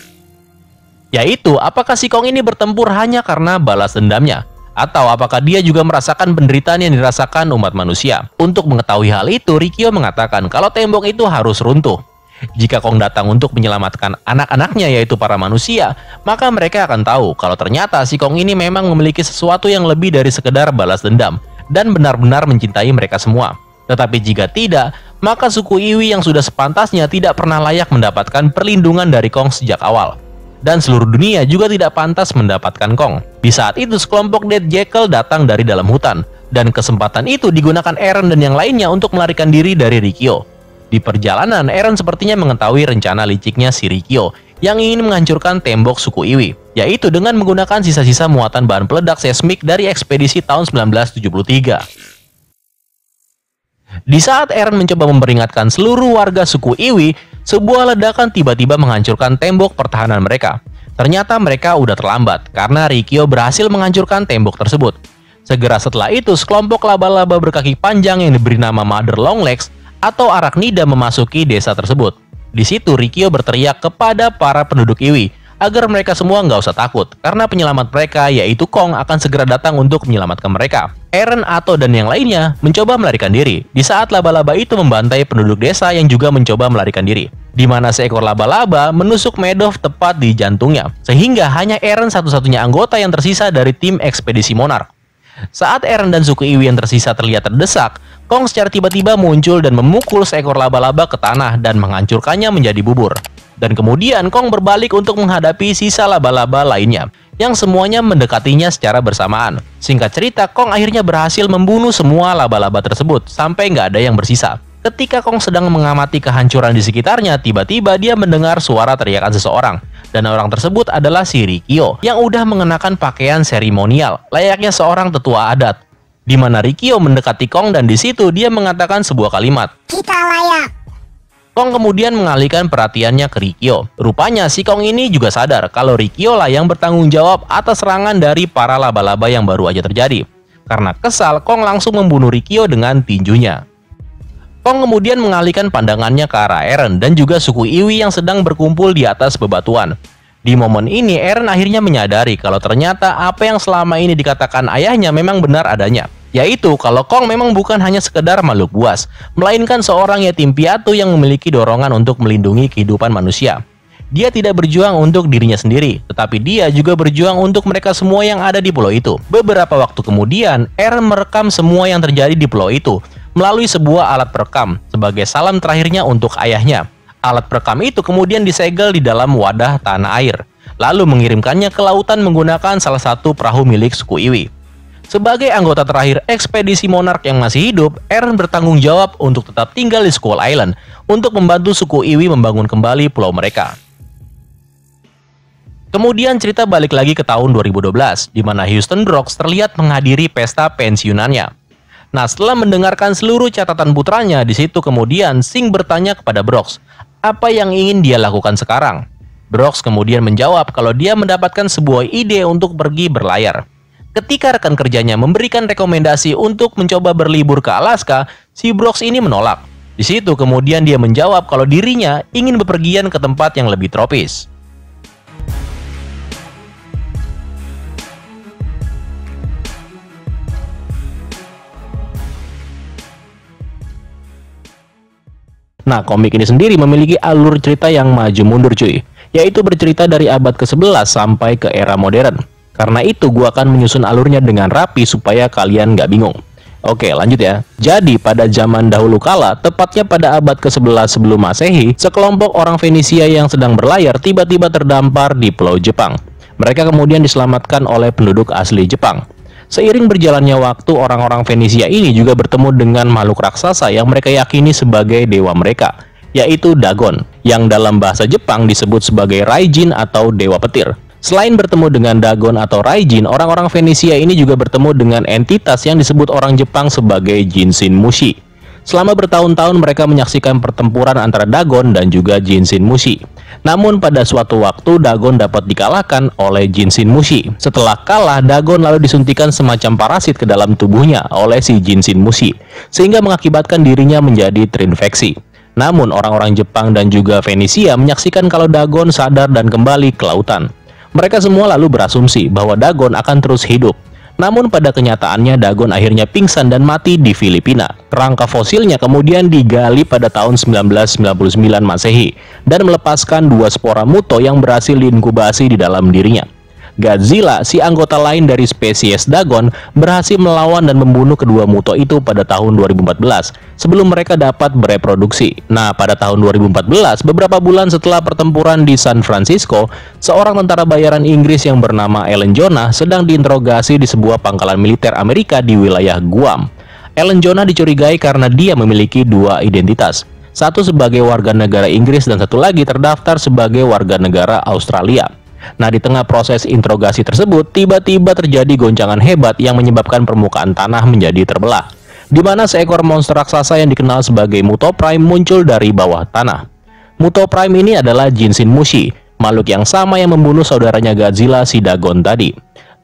Yaitu, apakah si Kong ini bertempur hanya karena balas dendamnya? Atau apakah dia juga merasakan penderitaan yang dirasakan umat manusia? Untuk mengetahui hal itu, Rikyo mengatakan kalau tembok itu harus runtuh. Jika Kong datang untuk menyelamatkan anak-anaknya yaitu para manusia, maka mereka akan tahu kalau ternyata si Kong ini memang memiliki sesuatu yang lebih dari sekedar balas dendam dan benar-benar mencintai mereka semua. Tetapi jika tidak, maka suku Iwi yang sudah sepantasnya tidak pernah layak mendapatkan perlindungan dari Kong sejak awal. Dan seluruh dunia juga tidak pantas mendapatkan Kong. Di saat itu, sekelompok Dead Jackal datang dari dalam hutan, dan kesempatan itu digunakan Eren dan yang lainnya untuk melarikan diri dari Rikyo. Di perjalanan, Eren sepertinya mengetahui rencana liciknya si Rikyo yang ingin menghancurkan tembok suku Iwi, yaitu dengan menggunakan sisa-sisa muatan bahan peledak seismik dari ekspedisi tahun 1973. Di saat Eren mencoba memperingatkan seluruh warga suku Iwi, sebuah ledakan tiba-tiba menghancurkan tembok pertahanan mereka. Ternyata mereka udah terlambat, karena Rikyo berhasil menghancurkan tembok tersebut. Segera setelah itu, sekelompok laba-laba berkaki panjang yang diberi nama Mother Longlegs atau Arachnida memasuki desa tersebut. Di situ Rikyo berteriak kepada para penduduk Iwi agar mereka semua nggak usah takut, karena penyelamat mereka yaitu Kong akan segera datang untuk menyelamatkan mereka. Eren, Atto, dan yang lainnya mencoba melarikan diri, di saat laba-laba itu membantai penduduk desa yang juga mencoba melarikan diri, di mana seekor laba-laba menusuk Madoff tepat di jantungnya, sehingga hanya Eren satu-satunya anggota yang tersisa dari tim ekspedisi Monarch. Saat Eren dan suku Iwi yang tersisa terlihat terdesak, Kong secara tiba-tiba muncul dan memukul seekor laba-laba ke tanah dan menghancurkannya menjadi bubur. Dan kemudian Kong berbalik untuk menghadapi sisa laba-laba lainnya, yang semuanya mendekatinya secara bersamaan. Singkat cerita, Kong akhirnya berhasil membunuh semua laba-laba tersebut, sampai nggak ada yang bersisa. Ketika Kong sedang mengamati kehancuran di sekitarnya, tiba-tiba dia mendengar suara teriakan seseorang. Dan orang tersebut adalah si Rikyo, yang udah mengenakan pakaian seremonial, layaknya seorang tetua adat. Di mana Rikyo mendekati Kong dan di situ dia mengatakan sebuah kalimat, "Kita layak." Kong kemudian mengalihkan perhatiannya ke Rikyo. Rupanya si Kong ini juga sadar kalau Rikyo lah yang bertanggung jawab atas serangan dari para laba-laba yang baru aja terjadi. Karena kesal, Kong langsung membunuh Rikyo dengan tinjunya. Kong kemudian mengalihkan pandangannya ke arah Eren dan juga suku Iwi yang sedang berkumpul di atas bebatuan. Di momen ini, Eren akhirnya menyadari kalau ternyata apa yang selama ini dikatakan ayahnya memang benar adanya. Yaitu kalau Kong memang bukan hanya sekedar makhluk buas, melainkan seorang yatim piatu yang memiliki dorongan untuk melindungi kehidupan manusia. Dia tidak berjuang untuk dirinya sendiri, tetapi dia juga berjuang untuk mereka semua yang ada di pulau itu. Beberapa waktu kemudian, Eren merekam semua yang terjadi di pulau itu melalui sebuah alat perekam sebagai salam terakhirnya untuk ayahnya. Alat perekam itu kemudian disegel di dalam wadah tanah air, lalu mengirimkannya ke lautan menggunakan salah satu perahu milik suku Iwi. Sebagai anggota terakhir ekspedisi Monarch yang masih hidup, Eren bertanggung jawab untuk tetap tinggal di Skull Island untuk membantu suku Iwi membangun kembali pulau mereka. Kemudian cerita balik lagi ke tahun 2012, di mana Houston Brox terlihat menghadiri pesta pensiunannya. Nah, setelah mendengarkan seluruh catatan putranya, di situ kemudian Singh bertanya kepada Brox, apa yang ingin dia lakukan sekarang? Brox kemudian menjawab kalau dia mendapatkan sebuah ide untuk pergi berlayar. Ketika rekan kerjanya memberikan rekomendasi untuk mencoba berlibur ke Alaska, si Brox ini menolak. Di situ kemudian dia menjawab kalau dirinya ingin bepergian ke tempat yang lebih tropis. Nah, komik ini sendiri memiliki alur cerita yang maju mundur cuy, yaitu bercerita dari abad ke-11 sampai ke era modern. Karena itu gua akan menyusun alurnya dengan rapi supaya kalian nggak bingung. Oke, lanjut ya. Jadi pada zaman dahulu kala, tepatnya pada abad ke-11 sebelum Masehi, sekelompok orang Fenisia yang sedang berlayar tiba-tiba terdampar di Pulau Jepang. Mereka kemudian diselamatkan oleh penduduk asli Jepang. Seiring berjalannya waktu, orang-orang Fenisia ini juga bertemu dengan makhluk raksasa yang mereka yakini sebagai dewa mereka, yaitu Dagon, yang dalam bahasa Jepang disebut sebagai Raijin atau dewa petir. Selain bertemu dengan Dagon atau Raijin, orang-orang Fenisia ini juga bertemu dengan entitas yang disebut orang Jepang sebagai Jinshin Mushi. Selama bertahun-tahun mereka menyaksikan pertempuran antara Dagon dan juga Jinshin Mushi. Namun pada suatu waktu Dagon dapat dikalahkan oleh Jinshin Mushi. Setelah kalah, Dagon lalu disuntikan semacam parasit ke dalam tubuhnya oleh si Jinshin Mushi, sehingga mengakibatkan dirinya menjadi terinfeksi. Namun orang-orang Jepang dan juga Fenisia menyaksikan kalau Dagon sadar dan kembali ke lautan. Mereka semua lalu berasumsi bahwa Dagon akan terus hidup. Namun pada kenyataannya Dagon akhirnya pingsan dan mati di Filipina. Kerangka fosilnya kemudian digali pada tahun 1999 Masehi dan melepaskan dua spora muto yang berhasil diinkubasi di dalam dirinya. Godzilla, si anggota lain dari spesies Dagon, berhasil melawan dan membunuh kedua muto itu pada tahun 2014 sebelum mereka dapat bereproduksi. Nah, pada tahun 2014, beberapa bulan setelah pertempuran di San Francisco, seorang tentara bayaran Inggris yang bernama Ellen Jonah sedang diinterogasi di sebuah pangkalan militer Amerika di wilayah Guam. Ellen Jonah dicurigai karena dia memiliki dua identitas. Satu sebagai warga negara Inggris dan satu lagi terdaftar sebagai warga negara Australia. Nah, di tengah proses interogasi tersebut, tiba-tiba terjadi goncangan hebat yang menyebabkan permukaan tanah menjadi terbelah, di mana seekor monster raksasa yang dikenal sebagai Muto Prime muncul dari bawah tanah. Muto Prime ini adalah Jinshin Mushi, makhluk yang sama yang membunuh saudaranya Godzilla si Dagon tadi.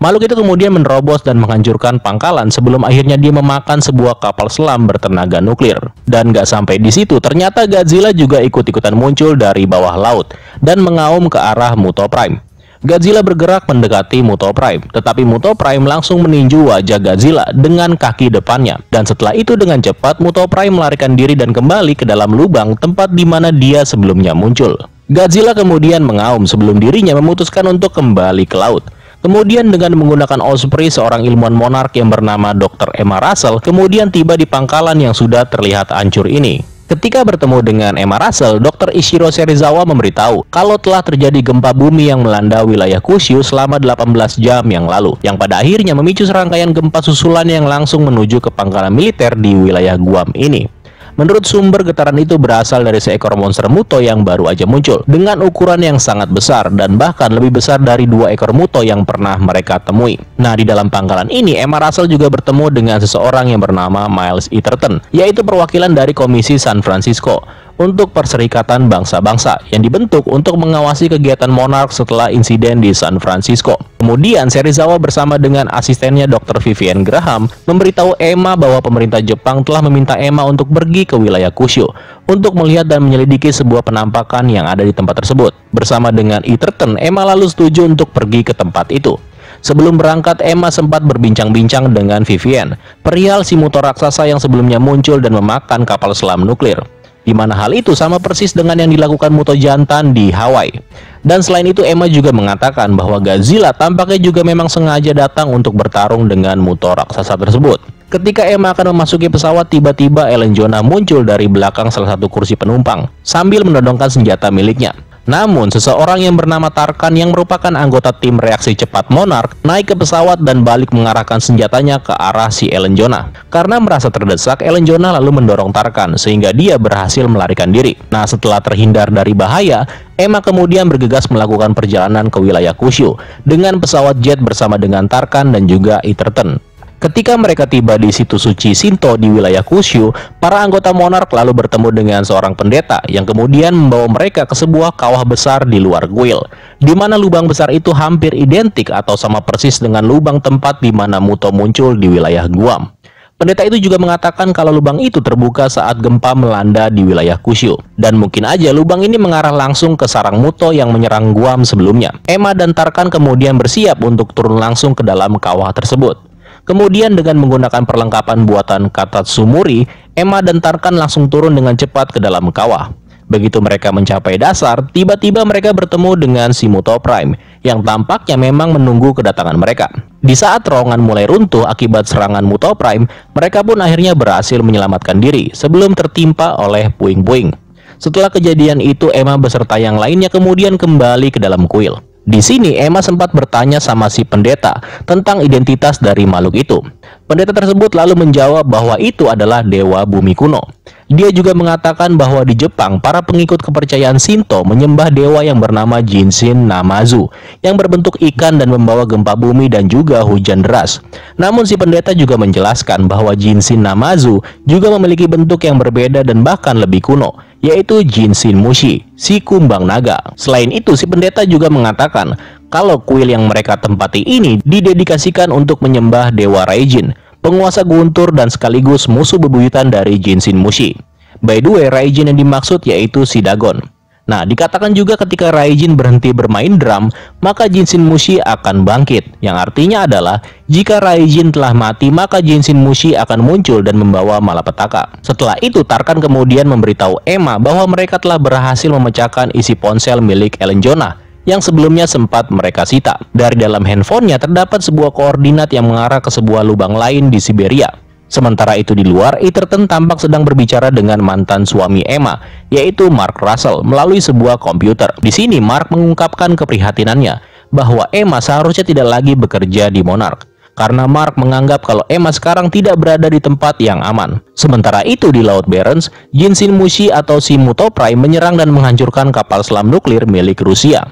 Makhluk itu kemudian menerobos dan menghancurkan pangkalan sebelum akhirnya dia memakan sebuah kapal selam bertenaga nuklir. Dan gak sampai di situ, ternyata Godzilla juga ikut-ikutan muncul dari bawah laut dan mengaum ke arah Muto Prime. Godzilla bergerak mendekati Muto Prime, tetapi Muto Prime langsung meninju wajah Godzilla dengan kaki depannya. Dan setelah itu dengan cepat Muto Prime melarikan diri dan kembali ke dalam lubang tempat di mana dia sebelumnya muncul. Godzilla kemudian mengaum sebelum dirinya memutuskan untuk kembali ke laut. Kemudian dengan menggunakan Osprey, seorang ilmuwan monark yang bernama Dr. Emma Russell kemudian tiba di pangkalan yang sudah terlihat hancur ini. Ketika bertemu dengan Emma Russell, Dr. Ishiro Serizawa memberitahu kalau telah terjadi gempa bumi yang melanda wilayah Kyushu selama 18 jam yang lalu, yang pada akhirnya memicu serangkaian gempa susulan yang langsung menuju ke pangkalan militer di wilayah Guam ini. Menurut sumber, getaran itu berasal dari seekor monster Muto yang baru aja muncul dengan ukuran yang sangat besar dan bahkan lebih besar dari 2 ekor Muto yang pernah mereka temui. Nah, di dalam pangkalan ini Emma Russell juga bertemu dengan seseorang yang bernama Miles Eaterton, yaitu perwakilan dari Komisi San Francisco untuk Perserikatan Bangsa-Bangsa yang dibentuk untuk mengawasi kegiatan monark setelah insiden di San Francisco. Kemudian Serizawa bersama dengan asistennya Dr. Vivian Graham memberitahu Emma bahwa pemerintah Jepang telah meminta Emma untuk pergi ke wilayah Kyushu untuk melihat dan menyelidiki sebuah penampakan yang ada di tempat tersebut. Bersama dengan Eaterton, Emma lalu setuju untuk pergi ke tempat itu. Sebelum berangkat, Emma sempat berbincang-bincang dengan Vivian, perihal si Muto raksasa yang sebelumnya muncul dan memakan kapal selam nuklir. Di mana hal itu sama persis dengan yang dilakukan Muto jantan di Hawaii. Dan selain itu Emma juga mengatakan bahwa Godzilla tampaknya juga memang sengaja datang untuk bertarung dengan Muto raksasa tersebut. Ketika Emma akan memasuki pesawat, tiba-tiba Ellen Jonah muncul dari belakang salah satu kursi penumpang sambil menodongkan senjata miliknya. Namun, seseorang yang bernama Tarkan yang merupakan anggota tim reaksi cepat Monarch naik ke pesawat dan balik mengarahkan senjatanya ke arah si Ellen Jonah. Karena merasa terdesak, Ellen Jonah lalu mendorong Tarkan sehingga dia berhasil melarikan diri. Nah, setelah terhindar dari bahaya, Emma kemudian bergegas melakukan perjalanan ke wilayah Kyushu dengan pesawat jet bersama dengan Tarkan dan juga Eaterton. Ketika mereka tiba di situs suci Shinto di wilayah Kyushu, para anggota Monarch lalu bertemu dengan seorang pendeta yang kemudian membawa mereka ke sebuah kawah besar di luar kuil, di mana lubang besar itu hampir identik atau sama persis dengan lubang tempat di mana Muto muncul di wilayah Guam. Pendeta itu juga mengatakan kalau lubang itu terbuka saat gempa melanda di wilayah Kyushu, dan mungkin aja lubang ini mengarah langsung ke sarang Muto yang menyerang Guam sebelumnya. Emma dan Tarkan kemudian bersiap untuk turun langsung ke dalam kawah tersebut. Kemudian dengan menggunakan perlengkapan buatan Katatsumori, Emma dan Tarkan langsung turun dengan cepat ke dalam kawah. Begitu mereka mencapai dasar, tiba-tiba mereka bertemu dengan si Muto Prime yang tampaknya memang menunggu kedatangan mereka. Di saat terowongan mulai runtuh akibat serangan Muto Prime, mereka pun akhirnya berhasil menyelamatkan diri sebelum tertimpa oleh puing-puing. Setelah kejadian itu, Emma beserta yang lainnya kemudian kembali ke dalam kuil. Di sini Emma sempat bertanya sama si pendeta tentang identitas dari makhluk itu. Pendeta tersebut lalu menjawab bahwa itu adalah dewa bumi kuno. Dia juga mengatakan bahwa di Jepang para pengikut kepercayaan Shinto menyembah dewa yang bernama Jinshin Namazu yang berbentuk ikan dan membawa gempa bumi dan juga hujan deras. Namun si pendeta juga menjelaskan bahwa Jinshin Namazu juga memiliki bentuk yang berbeda dan bahkan lebih kuno, yaitu Jinshin Mushi, si kumbang naga. Selain itu, si pendeta juga mengatakan kalau kuil yang mereka tempati ini didedikasikan untuk menyembah dewa Raijin, penguasa guntur dan sekaligus musuh bebuyutan dari Jinshin Mushi. By the way, Raijin yang dimaksud yaitu si Dagon. Nah, dikatakan juga ketika Raijin berhenti bermain drum, maka Jinshin Mushi akan bangkit, yang artinya adalah jika Raijin telah mati, maka Jinshin Mushi akan muncul dan membawa malapetaka. Setelah itu, Tarkan kemudian memberitahu Emma bahwa mereka telah berhasil memecahkan isi ponsel milik Ellen Jonah yang sebelumnya sempat mereka sita. Dari dalam handphonenya terdapat sebuah koordinat yang mengarah ke sebuah lubang lain di Siberia. Sementara itu di luar, Eaterton tampak sedang berbicara dengan mantan suami Emma, yaitu Mark Russell, melalui sebuah komputer. Di sini Mark mengungkapkan keprihatinannya bahwa Emma seharusnya tidak lagi bekerja di Monarch, karena Mark menganggap kalau Emma sekarang tidak berada di tempat yang aman. Sementara itu di Laut Barents, Jinshin Mushi atau si Muto Prime menyerang dan menghancurkan kapal selam nuklir milik Rusia.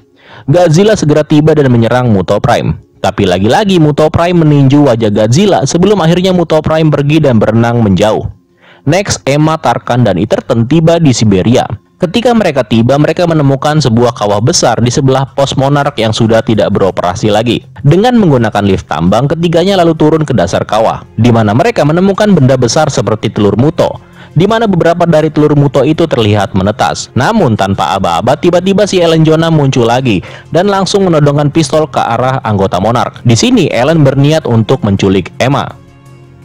Godzilla segera tiba dan menyerang Muto Prime. Tapi lagi-lagi Muto Prime meninju wajah Godzilla sebelum akhirnya Muto Prime pergi dan berenang menjauh. Next, Emma, Tarkan, dan Eaterton tiba di Siberia. Ketika mereka tiba, mereka menemukan sebuah kawah besar di sebelah pos Monarch yang sudah tidak beroperasi lagi. Dengan menggunakan lift tambang, ketiganya lalu turun ke dasar kawah, di mana mereka menemukan benda besar seperti telur muto, di mana beberapa dari telur muto itu terlihat menetas. Namun tanpa aba-aba, tiba-tiba si Ellen Jonah muncul lagi dan langsung menodongkan pistol ke arah anggota Monarch. Di sini Ellen berniat untuk menculik Emma.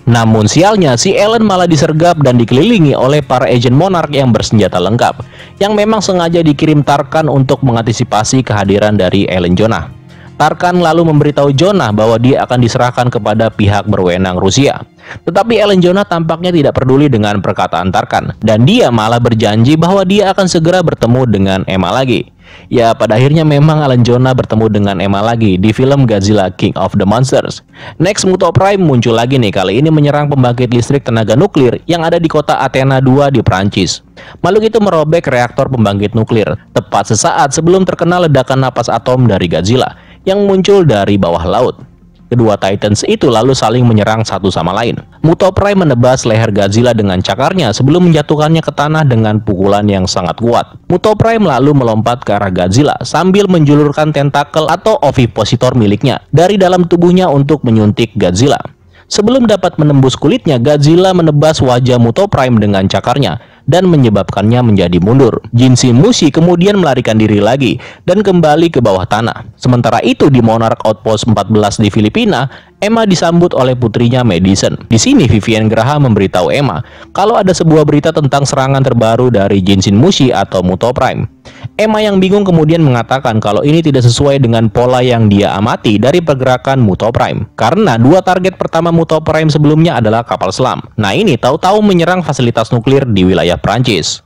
Namun sialnya, si Ellen malah disergap dan dikelilingi oleh para agen Monarch yang bersenjata lengkap, yang memang sengaja dikirim Tarkan untuk mengantisipasi kehadiran dari Ellen Jonah. Tarkan lalu memberitahu Jonah bahwa dia akan diserahkan kepada pihak berwenang Rusia. Tetapi Ellen Jonah tampaknya tidak peduli dengan perkataan Tarkan, dan dia malah berjanji bahwa dia akan segera bertemu dengan Emma lagi. Ya, pada akhirnya memang Ellen Jonah bertemu dengan Emma lagi di film Godzilla King of the Monsters. Next, Muto Prime muncul lagi nih, kali ini menyerang pembangkit listrik tenaga nuklir yang ada di kota Athena 2 di Prancis. Makhluk itu merobek reaktor pembangkit nuklir, tepat sesaat sebelum terkena ledakan napas atom dari Godzilla yang muncul dari bawah laut. Kedua Titans itu lalu saling menyerang satu sama lain. Muto Prime menebas leher Godzilla dengan cakarnya sebelum menjatuhkannya ke tanah dengan pukulan yang sangat kuat. Muto Prime lalu melompat ke arah Godzilla sambil menjulurkan tentakel atau ovipositor miliknya dari dalam tubuhnya untuk menyuntik Godzilla. Sebelum dapat menembus kulitnya, Godzilla menebas wajah Muto Prime dengan cakarnya dan menyebabkannya menjadi mundur. Jinshin Mushi kemudian melarikan diri lagi dan kembali ke bawah tanah. Sementara itu di Monarch Outpost 14 di Filipina, Emma disambut oleh putrinya Madison. Di sini Vivian Graham memberitahu Emma kalau ada sebuah berita tentang serangan terbaru dari Jinshin Mushi atau Muto Prime. Emma yang bingung kemudian mengatakan kalau ini tidak sesuai dengan pola yang dia amati dari pergerakan Muto Prime, karena dua target pertama Muto Prime sebelumnya adalah kapal selam. Nah, ini tahu-tahu menyerang fasilitas nuklir di wilayah Prancis.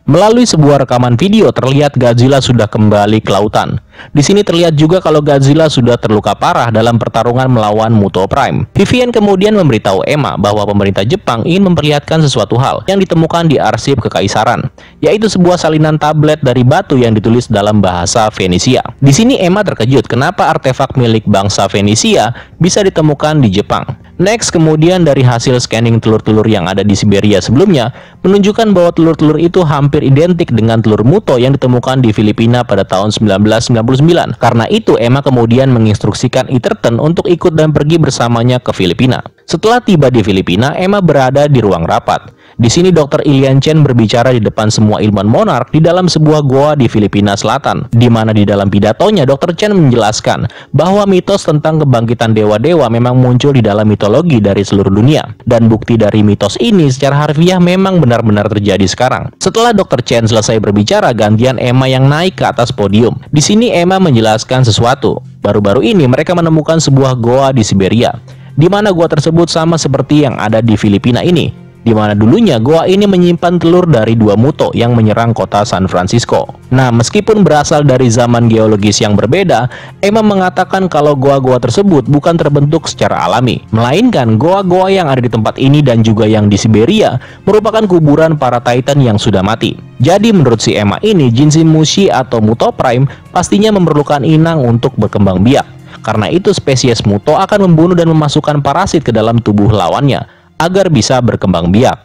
Melalui sebuah rekaman video terlihat Godzilla sudah kembali ke lautan. Di sini terlihat juga kalau Godzilla sudah terluka parah dalam pertarungan melawan Muto Prime. Vivian kemudian memberitahu Emma bahwa pemerintah Jepang ingin memperlihatkan sesuatu hal yang ditemukan di arsip kekaisaran, yaitu sebuah salinan tablet dari batu yang ditulis dalam bahasa Fenisia. Di sini Emma terkejut kenapa artefak milik bangsa Fenisia bisa ditemukan di Jepang. Next, kemudian dari hasil scanning telur-telur yang ada di Siberia sebelumnya menunjukkan bahwa telur-telur itu hampir identik dengan telur muto yang ditemukan di Filipina pada tahun 1999. Karena itu, Emma kemudian menginstruksikan Eterton untuk ikut dan pergi bersamanya ke Filipina. Setelah tiba di Filipina, Emma berada di ruang rapat. Di sini Dr. Ilian Chen berbicara di depan semua ilmuwan Monarch di dalam sebuah goa di Filipina Selatan, di mana di dalam pidatonya Dr. Chen menjelaskan bahwa mitos tentang kebangkitan dewa-dewa memang muncul di dalam mitologi dari seluruh dunia, dan bukti dari mitos ini secara harfiah memang benar-benar terjadi sekarang. Setelah Dr. Chen selesai berbicara, gantian Emma yang naik ke atas podium. Di sini Emma menjelaskan sesuatu. Baru-baru ini mereka menemukan sebuah goa di Siberia, di mana goa tersebut sama seperti yang ada di Filipina ini, di mana dulunya goa ini menyimpan telur dari dua muto yang menyerang kota San Francisco. Nah, meskipun berasal dari zaman geologis yang berbeda, Emma mengatakan kalau goa-goa tersebut bukan terbentuk secara alami, melainkan goa-goa yang ada di tempat ini dan juga yang di Siberia merupakan kuburan para Titan yang sudah mati. Jadi menurut si Emma ini, Jinshin Mushi atau Muto Prime pastinya memerlukan inang untuk berkembang biak. Karena itu spesies muto akan membunuh dan memasukkan parasit ke dalam tubuh lawannya agar bisa berkembang biak.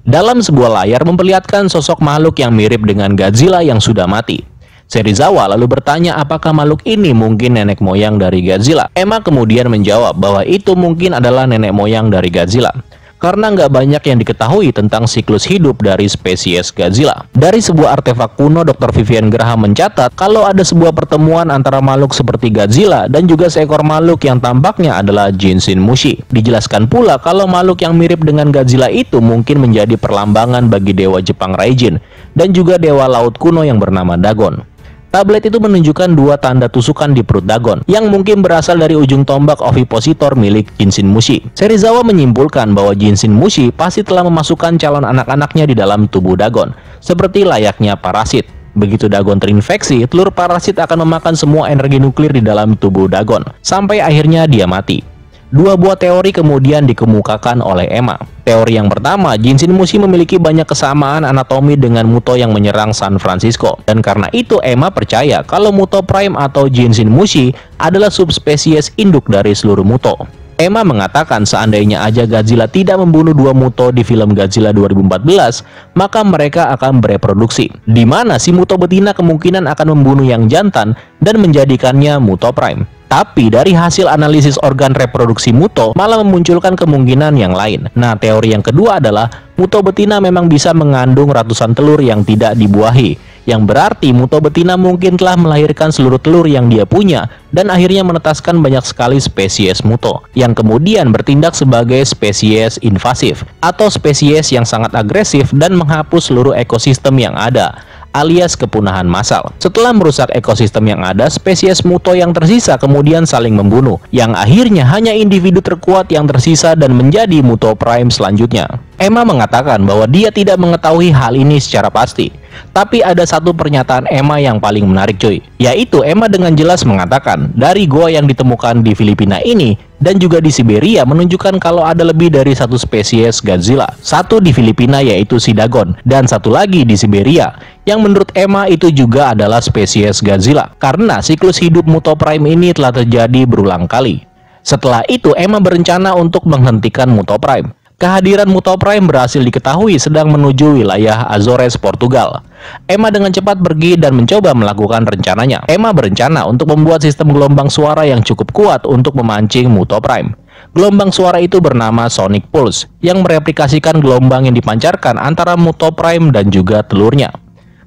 Dalam sebuah layar memperlihatkan sosok makhluk yang mirip dengan Godzilla yang sudah mati. Serizawa lalu bertanya apakah makhluk ini mungkin nenek moyang dari Godzilla. Emma kemudian menjawab bahwa itu mungkin adalah nenek moyang dari Godzilla, karena nggak banyak yang diketahui tentang siklus hidup dari spesies Godzilla. Dari sebuah artefak kuno, Dr. Vivian Graham mencatat kalau ada sebuah pertemuan antara makhluk seperti Godzilla dan juga seekor makhluk yang tampaknya adalah Jinshin Mushi. Dijelaskan pula kalau makhluk yang mirip dengan Godzilla itu mungkin menjadi perlambangan bagi dewa Jepang Raijin dan juga dewa laut kuno yang bernama Dagon. Tablet itu menunjukkan dua tanda tusukan di perut Dagon yang mungkin berasal dari ujung tombak ovipositor milik Jinshin Mushi. Serizawa menyimpulkan bahwa Jinshin Mushi pasti telah memasukkan calon anak-anaknya di dalam tubuh Dagon, seperti layaknya parasit. Begitu Dagon terinfeksi, telur parasit akan memakan semua energi nuklir di dalam tubuh Dagon, sampai akhirnya dia mati. Dua buah teori kemudian dikemukakan oleh Emma. Teori yang pertama, Jinshin Mushi memiliki banyak kesamaan anatomi dengan muto yang menyerang San Francisco. Dan karena itu Emma percaya kalau Muto Prime atau Jinshin Mushi adalah subspesies induk dari seluruh muto. Emma mengatakan seandainya aja Godzilla tidak membunuh dua Muto di film Godzilla 2014, maka mereka akan bereproduksi, di mana si Muto betina kemungkinan akan membunuh yang jantan dan menjadikannya Muto Prime. Tapi dari hasil analisis organ reproduksi Muto malah memunculkan kemungkinan yang lain. Nah, teori yang kedua adalah Muto betina memang bisa mengandung ratusan telur yang tidak dibuahi, yang berarti Muto betina mungkin telah melahirkan seluruh telur yang dia punya dan akhirnya menetaskan banyak sekali spesies Muto yang kemudian bertindak sebagai spesies invasif atau spesies yang sangat agresif dan menghapus seluruh ekosistem yang ada, alias kepunahan massal. Setelah merusak ekosistem yang ada, spesies Muto yang tersisa kemudian saling membunuh, yang akhirnya hanya individu terkuat yang tersisa dan menjadi Muto Prime selanjutnya. Emma mengatakan bahwa dia tidak mengetahui hal ini secara pasti. Tapi ada satu pernyataan Emma yang paling menarik cuy, yaitu Emma dengan jelas mengatakan dari goa yang ditemukan di Filipina ini dan juga di Siberia menunjukkan kalau ada lebih dari satu spesies Godzilla. Satu di Filipina yaitu si Dagon, dan satu lagi di Siberia yang menurut Emma itu juga adalah spesies Godzilla karena siklus hidup Muto Prime ini telah terjadi berulang kali. Setelah itu Emma berencana untuk menghentikan Muto Prime. Kehadiran Muto Prime berhasil diketahui sedang menuju wilayah Azores, Portugal. Emma dengan cepat pergi dan mencoba melakukan rencananya. Emma berencana untuk membuat sistem gelombang suara yang cukup kuat untuk memancing Muto Prime. Gelombang suara itu bernama Sonic Pulse, yang mereplikasikan gelombang yang dipancarkan antara Muto Prime dan juga telurnya.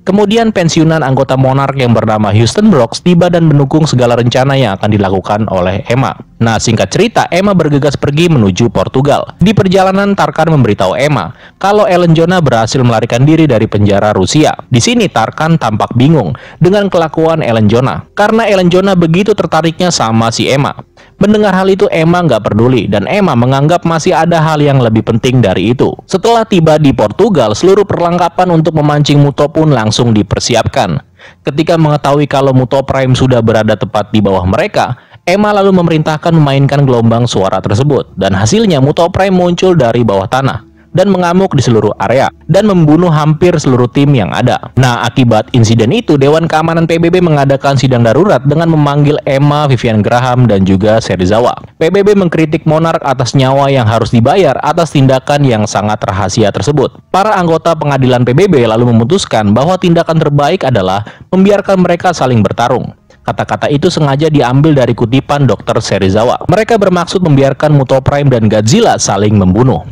Kemudian pensiunan anggota Monarch yang bernama Houston Brooks tiba dan mendukung segala rencana yang akan dilakukan oleh Emma. Nah, singkat cerita, Emma bergegas pergi menuju Portugal. Di perjalanan, Tarkan memberitahu Emma kalau Ellen Jonah berhasil melarikan diri dari penjara Rusia. Di sini Tarkan tampak bingung dengan kelakuan Ellen Jonah karena Ellen Jonah begitu tertariknya sama si Emma. Mendengar hal itu, Emma nggak peduli dan Emma menganggap masih ada hal yang lebih penting dari itu. Setelah tiba di Portugal, seluruh perlengkapan untuk memancing Muto pun langsung dipersiapkan. Ketika mengetahui kalau Muto Prime sudah berada tepat di bawah mereka, Emma lalu memerintahkan memainkan gelombang suara tersebut, dan hasilnya Muto Prime muncul dari bawah tanah dan mengamuk di seluruh area dan membunuh hampir seluruh tim yang ada. Nah, akibat insiden itu, Dewan Keamanan PBB mengadakan sidang darurat dengan memanggil Emma, Vivian Graham, dan juga Serizawa. PBB mengkritik Monarch atas nyawa yang harus dibayar atas tindakan yang sangat rahasia tersebut. Para anggota pengadilan PBB lalu memutuskan bahwa tindakan terbaik adalah membiarkan mereka saling bertarung. Kata-kata itu sengaja diambil dari kutipan Dr. Serizawa. Mereka bermaksud membiarkan Muto Prime dan Godzilla saling membunuh.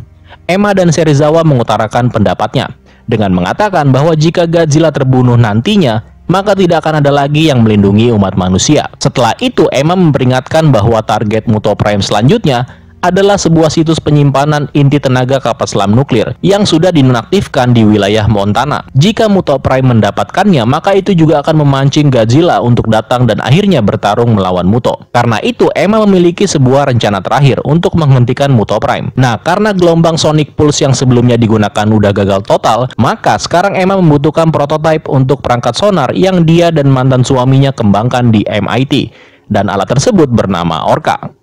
Emma dan Serizawa mengutarakan pendapatnya dengan mengatakan bahwa jika Godzilla terbunuh nantinya, maka tidak akan ada lagi yang melindungi umat manusia. Setelah itu, Emma memperingatkan bahwa target Muto Prime selanjutnya adalah sebuah situs penyimpanan inti tenaga kapal selam nuklir yang sudah dinonaktifkan di wilayah Montana. Jika Muto Prime mendapatkannya, maka itu juga akan memancing Godzilla untuk datang dan akhirnya bertarung melawan Muto. Karena itu, Emma memiliki sebuah rencana terakhir untuk menghentikan Muto Prime. Nah, karena gelombang Sonic Pulse yang sebelumnya digunakan udah gagal total, maka sekarang Emma membutuhkan prototipe untuk perangkat sonar yang dia dan mantan suaminya kembangkan di MIT. Dan alat tersebut bernama Orca.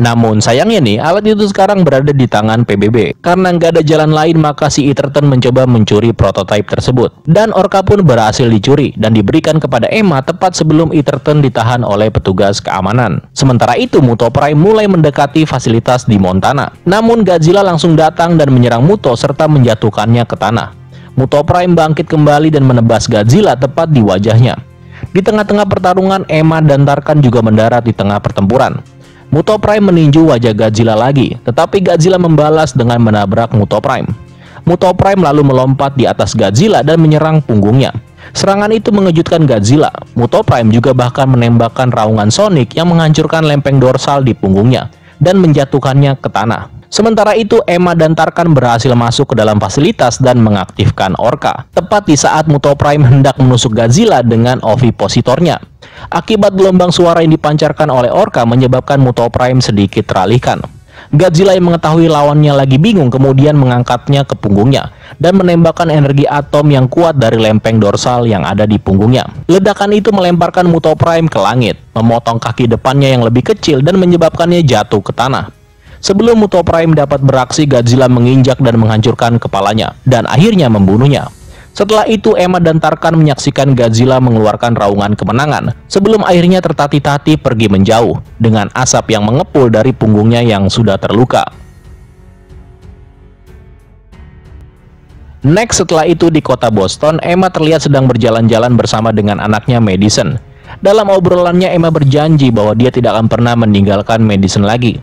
Namun sayangnya nih, alat itu sekarang berada di tangan PBB. Karena nggak ada jalan lain, maka si Eterton mencoba mencuri prototipe tersebut. Dan Orca pun berhasil dicuri dan diberikan kepada Emma tepat sebelum Eterton ditahan oleh petugas keamanan. Sementara itu, Muto Prime mulai mendekati fasilitas di Montana. Namun Godzilla langsung datang dan menyerang Muto serta menjatuhkannya ke tanah. Muto Prime bangkit kembali dan menebas Godzilla tepat di wajahnya. Di tengah-tengah pertarungan, Emma dan Tarkan juga mendarat di tengah pertempuran. Muto Prime meninju wajah Godzilla lagi, tetapi Godzilla membalas dengan menabrak Muto Prime. Muto Prime lalu melompat di atas Godzilla dan menyerang punggungnya. Serangan itu mengejutkan Godzilla. Muto Prime juga bahkan menembakkan raungan Sonic yang menghancurkan lempeng dorsal di punggungnya dan menjatuhkannya ke tanah. Sementara itu, Emma dan Tarkan berhasil masuk ke dalam fasilitas dan mengaktifkan Orca, tepat di saat Muto Prime hendak menusuk Godzilla dengan ovipositornya. Akibat gelombang suara yang dipancarkan oleh Orca menyebabkan Muto Prime sedikit teralihkan. Godzilla yang mengetahui lawannya lagi bingung kemudian mengangkatnya ke punggungnya dan menembakkan energi atom yang kuat dari lempeng dorsal yang ada di punggungnya. Ledakan itu melemparkan Muto Prime ke langit, memotong kaki depannya yang lebih kecil dan menyebabkannya jatuh ke tanah. Sebelum Muto Prime dapat beraksi, Godzilla menginjak dan menghancurkan kepalanya dan akhirnya membunuhnya. Setelah itu Emma dan Tarkan menyaksikan Godzilla mengeluarkan raungan kemenangan sebelum akhirnya tertatih-tatih pergi menjauh dengan asap yang mengepul dari punggungnya yang sudah terluka. Next, setelah itu di kota Boston, Emma terlihat sedang berjalan-jalan bersama dengan anaknya Madison. Dalam obrolannya, Emma berjanji bahwa dia tidak akan pernah meninggalkan Madison lagi.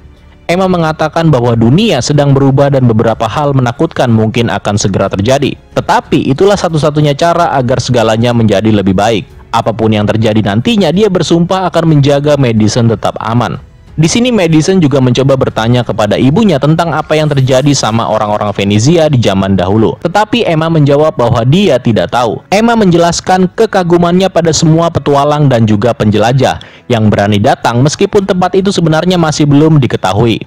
Emma mengatakan bahwa dunia sedang berubah dan beberapa hal menakutkan mungkin akan segera terjadi. Tetapi itulah satu-satunya cara agar segalanya menjadi lebih baik. Apapun yang terjadi nantinya, dia bersumpah akan menjaga Madison tetap aman. Di sini Madison juga mencoba bertanya kepada ibunya tentang apa yang terjadi sama orang-orang Venezia di zaman dahulu. Tetapi Emma menjawab bahwa dia tidak tahu. Emma menjelaskan kekagumannya pada semua petualang dan juga penjelajah yang berani datang meskipun tempat itu sebenarnya masih belum diketahui.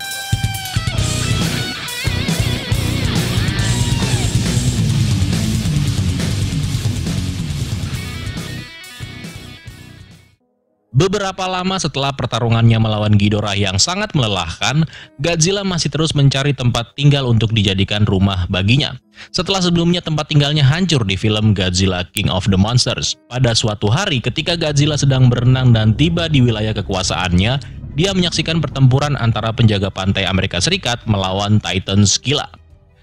Beberapa lama setelah pertarungannya melawan Ghidorah yang sangat melelahkan, Godzilla masih terus mencari tempat tinggal untuk dijadikan rumah baginya. Setelah sebelumnya tempat tinggalnya hancur di film Godzilla King of the Monsters. Pada suatu hari ketika Godzilla sedang berenang dan tiba di wilayah kekuasaannya, dia menyaksikan pertempuran antara penjaga pantai Amerika Serikat melawan Titan Skylla.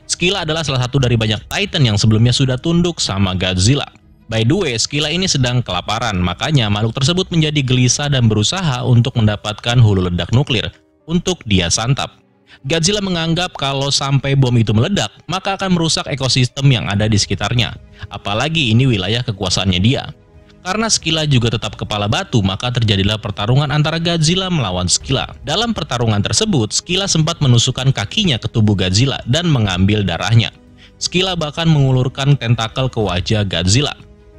Skylla adalah salah satu dari banyak Titan yang sebelumnya sudah tunduk sama Godzilla. By the way, Skylla ini sedang kelaparan, makanya makhluk tersebut menjadi gelisah dan berusaha untuk mendapatkan hulu ledak nuklir untuk dia santap. Godzilla menganggap kalau sampai bom itu meledak, maka akan merusak ekosistem yang ada di sekitarnya. Apalagi ini wilayah kekuasaannya dia. Karena Skylla juga tetap kepala batu, maka terjadilah pertarungan antara Godzilla melawan Skylla. Dalam pertarungan tersebut, Skylla sempat menusukkan kakinya ke tubuh Godzilla dan mengambil darahnya. Skylla bahkan mengulurkan tentakel ke wajah Godzilla.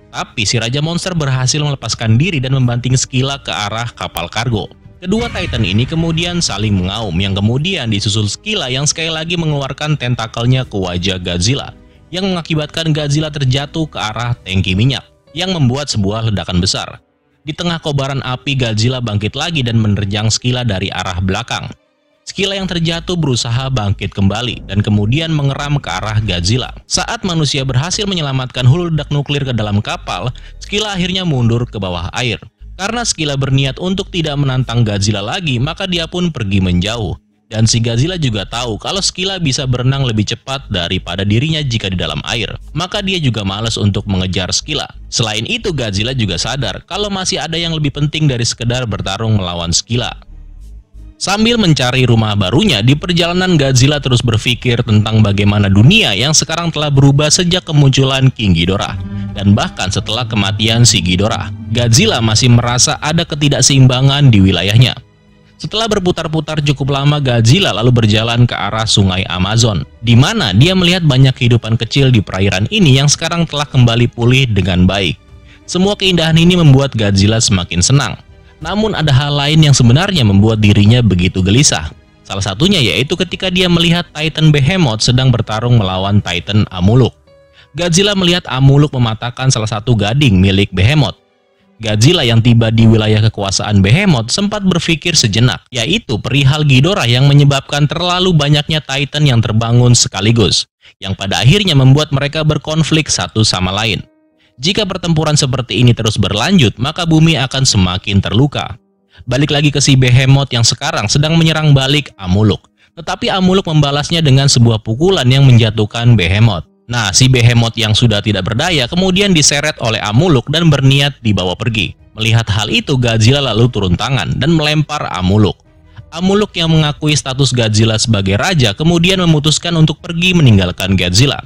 Tapi si Raja Monster berhasil melepaskan diri dan membanting Skylla ke arah kapal kargo. Kedua Titan ini kemudian saling mengaum, yang kemudian disusul Skylla yang sekali lagi mengeluarkan tentakelnya ke wajah Godzilla, yang mengakibatkan Godzilla terjatuh ke arah tangki minyak, yang membuat sebuah ledakan besar. Di tengah kobaran api, Godzilla bangkit lagi dan menerjang Skylla dari arah belakang. Skylla yang terjatuh berusaha bangkit kembali dan kemudian mengeram ke arah Godzilla. Saat manusia berhasil menyelamatkan hulu ledak nuklir ke dalam kapal, Skylla akhirnya mundur ke bawah air. Karena Skylla berniat untuk tidak menantang Godzilla lagi, maka dia pun pergi menjauh. Dan si Godzilla juga tahu kalau Skylla bisa berenang lebih cepat daripada dirinya jika di dalam air. Maka dia juga malas untuk mengejar Skylla. Selain itu, Godzilla juga sadar kalau masih ada yang lebih penting dari sekedar bertarung melawan Skylla. Sambil mencari rumah barunya, di perjalanan Godzilla terus berpikir tentang bagaimana dunia yang sekarang telah berubah sejak kemunculan King Ghidorah. Dan bahkan setelah kematian si Ghidorah, Godzilla masih merasa ada ketidakseimbangan di wilayahnya. Setelah berputar-putar cukup lama, Godzilla lalu berjalan ke arah sungai Amazon, di mana dia melihat banyak kehidupan kecil di perairan ini yang sekarang telah kembali pulih dengan baik. Semua keindahan ini membuat Godzilla semakin senang. Namun ada hal lain yang sebenarnya membuat dirinya begitu gelisah. Salah satunya yaitu ketika dia melihat Titan Behemoth sedang bertarung melawan Titan Amuluk. Godzilla melihat Amuluk mematahkan salah satu gading milik Behemoth. Godzilla yang tiba di wilayah kekuasaan Behemoth sempat berpikir sejenak, yaitu perihal Ghidorah yang menyebabkan terlalu banyaknya Titan yang terbangun sekaligus, yang pada akhirnya membuat mereka berkonflik satu sama lain. Jika pertempuran seperti ini terus berlanjut, maka bumi akan semakin terluka. Balik lagi ke si Behemoth yang sekarang sedang menyerang balik Amuluk. Tetapi Amuluk membalasnya dengan sebuah pukulan yang menjatuhkan Behemoth. Nah, si Behemoth yang sudah tidak berdaya kemudian diseret oleh Amuluk dan berniat dibawa pergi. Melihat hal itu, Godzilla lalu turun tangan dan melempar Amuluk. Amuluk yang mengakui status Godzilla sebagai raja kemudian memutuskan untuk pergi meninggalkan Godzilla.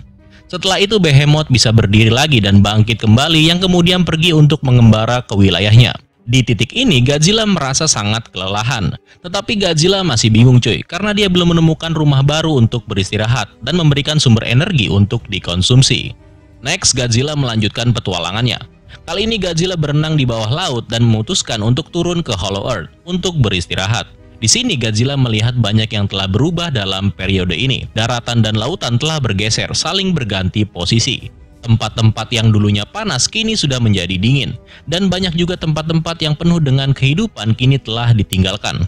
Setelah itu Behemoth bisa berdiri lagi dan bangkit kembali yang kemudian pergi untuk mengembara ke wilayahnya. Di titik ini Godzilla merasa sangat kelelahan. Tetapi Godzilla masih bingung cuy, karena dia belum menemukan rumah baru untuk beristirahat dan memberikan sumber energi untuk dikonsumsi. Next, Godzilla melanjutkan petualangannya. Kali ini Godzilla berenang di bawah laut dan memutuskan untuk turun ke Hollow Earth untuk beristirahat. Di sini Godzilla melihat banyak yang telah berubah dalam periode ini. Daratan dan lautan telah bergeser, saling berganti posisi. Tempat-tempat yang dulunya panas kini sudah menjadi dingin. Dan banyak juga tempat-tempat yang penuh dengan kehidupan kini telah ditinggalkan.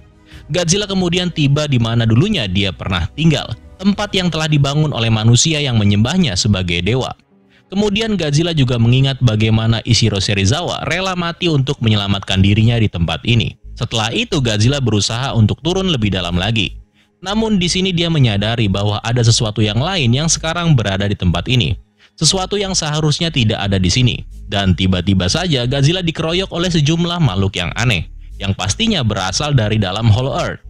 Godzilla kemudian tiba di mana dulunya dia pernah tinggal. Tempat yang telah dibangun oleh manusia yang menyembahnya sebagai dewa. Kemudian Godzilla juga mengingat bagaimana Ishiro Serizawa rela mati untuk menyelamatkan dirinya di tempat ini. Setelah itu Godzilla berusaha untuk turun lebih dalam lagi. Namun di sini dia menyadari bahwa ada sesuatu yang lain yang sekarang berada di tempat ini. Sesuatu yang seharusnya tidak ada di sini. Dan tiba-tiba saja Godzilla dikeroyok oleh sejumlah makhluk yang aneh, yang pastinya berasal dari dalam Hollow Earth.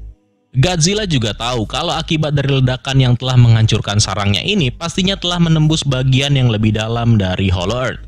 Godzilla juga tahu kalau akibat dari ledakan yang telah menghancurkan sarangnya ini pastinya telah menembus bagian yang lebih dalam dari Hollow Earth.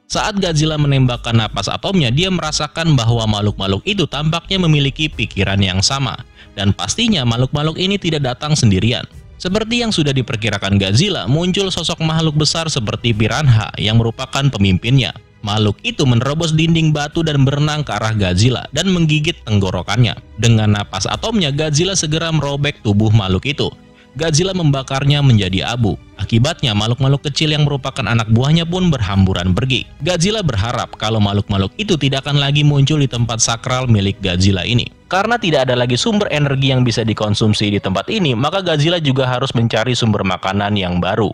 Saat Godzilla menembakkan napas atomnya, dia merasakan bahwa makhluk-makhluk itu tampaknya memiliki pikiran yang sama. Dan pastinya makhluk-makhluk ini tidak datang sendirian. Seperti yang sudah diperkirakan Godzilla, muncul sosok makhluk besar seperti Piranha yang merupakan pemimpinnya. Makhluk itu menerobos dinding batu dan berenang ke arah Godzilla dan menggigit tenggorokannya. Dengan napas atomnya, Godzilla segera merobek tubuh makhluk itu. Godzilla membakarnya menjadi abu. Akibatnya, makhluk-makhluk kecil yang merupakan anak buahnya pun berhamburan pergi. Godzilla berharap kalau makhluk-makhluk itu tidak akan lagi muncul di tempat sakral milik Godzilla ini. Karena tidak ada lagi sumber energi yang bisa dikonsumsi di tempat ini, maka Godzilla juga harus mencari sumber makanan yang baru.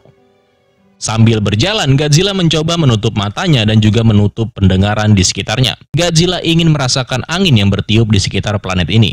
Sambil berjalan, Godzilla mencoba menutup matanya dan juga menutup pendengaran di sekitarnya. Godzilla ingin merasakan angin yang bertiup di sekitar planet ini.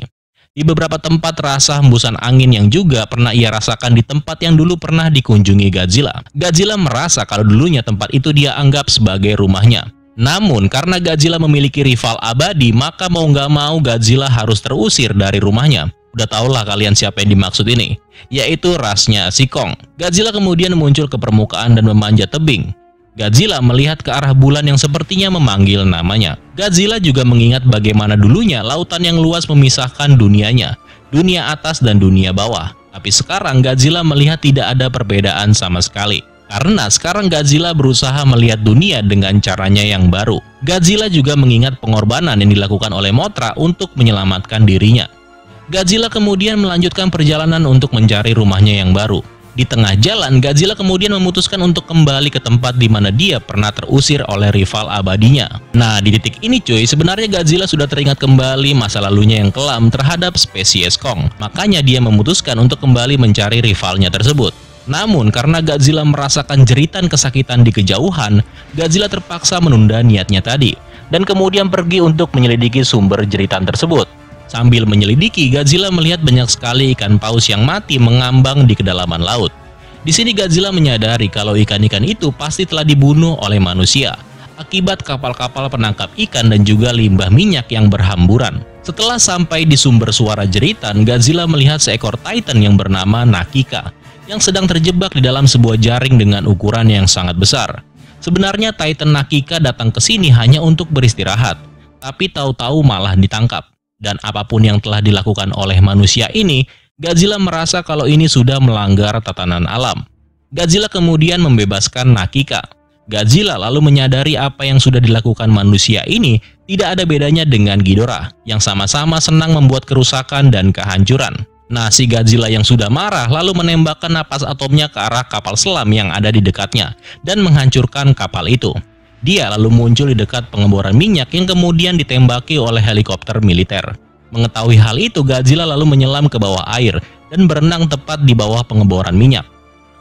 Di beberapa tempat terasa hembusan angin yang juga pernah ia rasakan di tempat yang dulu pernah dikunjungi Godzilla. Godzilla merasa kalau dulunya tempat itu dia anggap sebagai rumahnya. Namun karena Godzilla memiliki rival abadi, maka mau nggak mau Godzilla harus terusir dari rumahnya. Udah tau lah kalian siapa yang dimaksud ini, yaitu rasnya si Kong. Godzilla kemudian muncul ke permukaan dan memanjat tebing. Godzilla melihat ke arah bulan yang sepertinya memanggil namanya. Godzilla juga mengingat bagaimana dulunya lautan yang luas memisahkan dunianya, dunia atas dan dunia bawah. Tapi sekarang Godzilla melihat tidak ada perbedaan sama sekali. Karena sekarang Godzilla berusaha melihat dunia dengan caranya yang baru. Godzilla juga mengingat pengorbanan yang dilakukan oleh Mothra untuk menyelamatkan dirinya. Godzilla kemudian melanjutkan perjalanan untuk mencari rumahnya yang baru. Di tengah jalan, Godzilla kemudian memutuskan untuk kembali ke tempat di mana dia pernah terusir oleh rival abadinya. Nah, di titik ini cuy, sebenarnya Godzilla sudah teringat kembali masa lalunya yang kelam terhadap spesies Kong. Makanya dia memutuskan untuk kembali mencari rivalnya tersebut. Namun, karena Godzilla merasakan jeritan kesakitan di kejauhan, Godzilla terpaksa menunda niatnya tadi, dan kemudian pergi untuk menyelidiki sumber jeritan tersebut. Sambil menyelidiki, Godzilla melihat banyak sekali ikan paus yang mati mengambang di kedalaman laut. Di sini Godzilla menyadari kalau ikan-ikan itu pasti telah dibunuh oleh manusia akibat kapal-kapal penangkap ikan dan juga limbah minyak yang berhamburan. Setelah sampai di sumber suara jeritan, Godzilla melihat seekor Titan yang bernama Nakika yang sedang terjebak di dalam sebuah jaring dengan ukuran yang sangat besar. Sebenarnya Titan Nakika datang ke sini hanya untuk beristirahat, tapi tahu-tahu malah ditangkap. Dan apapun yang telah dilakukan oleh manusia ini, Godzilla merasa kalau ini sudah melanggar tatanan alam. Godzilla kemudian membebaskan Nakika. Godzilla lalu menyadari apa yang sudah dilakukan manusia ini tidak ada bedanya dengan Ghidorah, yang sama-sama senang membuat kerusakan dan kehancuran. Nah, si Godzilla yang sudah marah lalu menembakkan napas atomnya ke arah kapal selam yang ada di dekatnya dan menghancurkan kapal itu. Dia lalu muncul di dekat pengeboran minyak yang kemudian ditembaki oleh helikopter militer. Mengetahui hal itu, Godzilla lalu menyelam ke bawah air dan berenang tepat di bawah pengeboran minyak.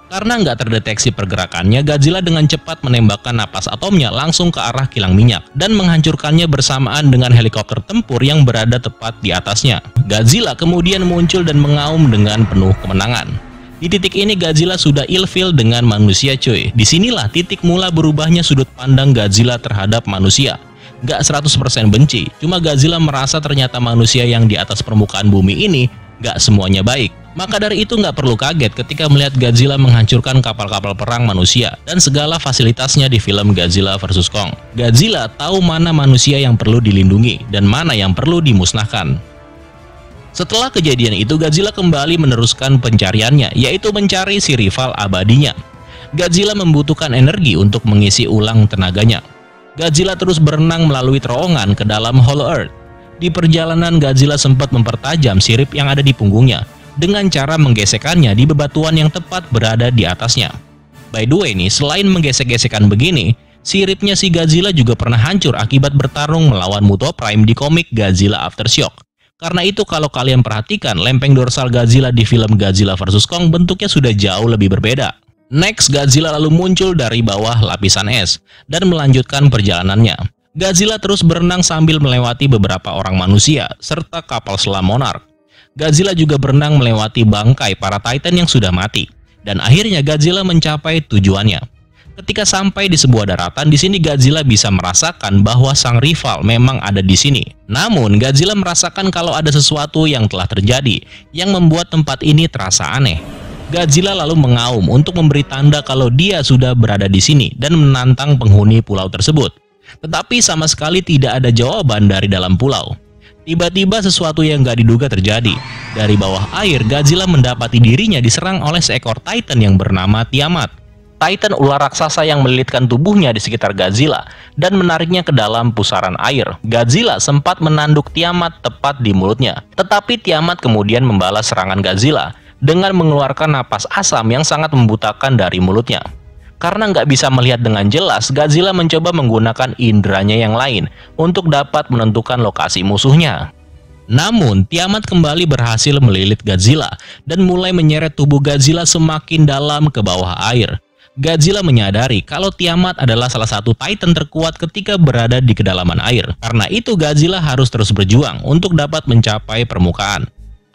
Karena nggak terdeteksi pergerakannya, Godzilla dengan cepat menembakkan napas atomnya langsung ke arah kilang minyak dan menghancurkannya bersamaan dengan helikopter tempur yang berada tepat di atasnya. Godzilla kemudian muncul dan mengaum dengan penuh kemenangan. Di titik ini Godzilla sudah ilfil dengan manusia cuy. Disinilah titik mula berubahnya sudut pandang Godzilla terhadap manusia. Nggak 100% benci, cuma Godzilla merasa ternyata manusia yang di atas permukaan bumi ini nggak semuanya baik. Maka dari itu nggak perlu kaget ketika melihat Godzilla menghancurkan kapal-kapal perang manusia dan segala fasilitasnya di film Godzilla vs Kong. Godzilla tahu mana manusia yang perlu dilindungi dan mana yang perlu dimusnahkan. Setelah kejadian itu, Godzilla kembali meneruskan pencariannya, yaitu mencari si rival abadinya. Godzilla membutuhkan energi untuk mengisi ulang tenaganya. Godzilla terus berenang melalui terowongan ke dalam Hollow Earth. Di perjalanan, Godzilla sempat mempertajam sirip yang ada di punggungnya dengan cara menggesekannya di bebatuan yang tepat berada di atasnya. By the way nih, selain menggesek-gesekan begini, siripnya si Godzilla juga pernah hancur akibat bertarung melawan Muto Prime di komik Godzilla Aftershock. Karena itu kalau kalian perhatikan, lempeng dorsal Godzilla di film Godzilla vs Kong bentuknya sudah jauh lebih berbeda. Next, Godzilla lalu muncul dari bawah lapisan es dan melanjutkan perjalanannya. Godzilla terus berenang sambil melewati beberapa orang manusia serta kapal selam Monarch. Godzilla juga berenang melewati bangkai para Titan yang sudah mati. Dan akhirnya Godzilla mencapai tujuannya. Ketika sampai di sebuah daratan, di sini Godzilla bisa merasakan bahwa sang rival memang ada di sini. Namun, Godzilla merasakan kalau ada sesuatu yang telah terjadi yang membuat tempat ini terasa aneh. Godzilla lalu mengaum untuk memberi tanda kalau dia sudah berada di sini dan menantang penghuni pulau tersebut. Tetapi sama sekali tidak ada jawaban dari dalam pulau. Tiba-tiba sesuatu yang gak diduga terjadi. Dari bawah air, Godzilla mendapati dirinya diserang oleh seekor Titan yang bernama Tiamat. Titan ular raksasa yang melilitkan tubuhnya di sekitar Godzilla dan menariknya ke dalam pusaran air. Godzilla sempat menanduk Tiamat tepat di mulutnya. Tetapi Tiamat kemudian membalas serangan Godzilla dengan mengeluarkan napas asam yang sangat membutakan dari mulutnya. Karena nggak bisa melihat dengan jelas, Godzilla mencoba menggunakan inderanya yang lain untuk dapat menentukan lokasi musuhnya. Namun, Tiamat kembali berhasil melilit Godzilla dan mulai menyeret tubuh Godzilla semakin dalam ke bawah air. Godzilla menyadari kalau Tiamat adalah salah satu Titan terkuat ketika berada di kedalaman air. Karena itu Godzilla harus terus berjuang untuk dapat mencapai permukaan.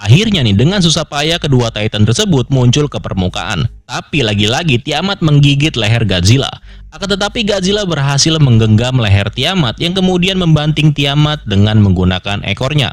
Akhirnya nih, dengan susah payah kedua Titan tersebut muncul ke permukaan. Tapi lagi-lagi Tiamat menggigit leher Godzilla. Akan tetapi Godzilla berhasil menggenggam leher Tiamat yang kemudian membanting Tiamat dengan menggunakan ekornya.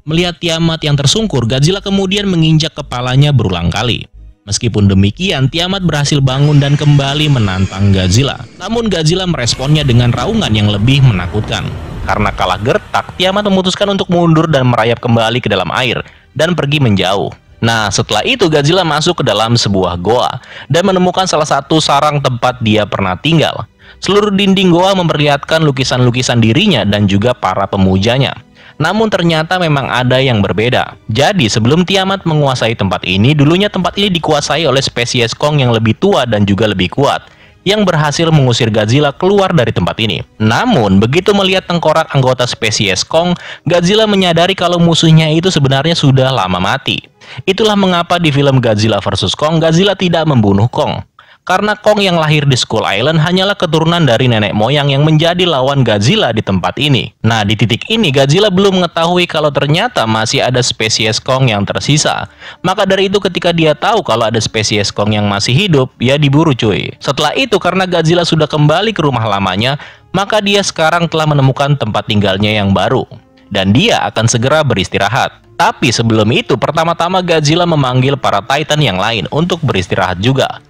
Melihat Tiamat yang tersungkur, Godzilla kemudian menginjak kepalanya berulang kali. Meskipun demikian, Tiamat berhasil bangun dan kembali menantang Godzilla. Namun Godzilla meresponnya dengan raungan yang lebih menakutkan. Karena kalah gertak, Tiamat memutuskan untuk mundur dan merayap kembali ke dalam air dan pergi menjauh. Nah, setelah itu Godzilla masuk ke dalam sebuah goa dan menemukan salah satu sarang tempat dia pernah tinggal. Seluruh dinding goa memperlihatkan lukisan-lukisan dirinya dan juga para pemujanya. Namun ternyata memang ada yang berbeda. Jadi sebelum Tiamat menguasai tempat ini, dulunya tempat ini dikuasai oleh spesies Kong yang lebih tua dan juga lebih kuat, yang berhasil mengusir Godzilla keluar dari tempat ini. Namun begitu melihat tengkorak anggota spesies Kong, Godzilla menyadari kalau musuhnya itu sebenarnya sudah lama mati. Itulah mengapa di film Godzilla vs Kong, Godzilla tidak membunuh Kong. Karena Kong yang lahir di Skull Island hanyalah keturunan dari nenek moyang yang menjadi lawan Godzilla di tempat ini. Nah, di titik ini Godzilla belum mengetahui kalau ternyata masih ada spesies Kong yang tersisa. Maka dari itu ketika dia tahu kalau ada spesies Kong yang masih hidup, ya diburu cuy. Setelah itu karena Godzilla sudah kembali ke rumah lamanya, maka dia sekarang telah menemukan tempat tinggalnya yang baru. Dan dia akan segera beristirahat. Tapi sebelum itu, pertama-tama Godzilla memanggil para Titan yang lain untuk beristirahat juga.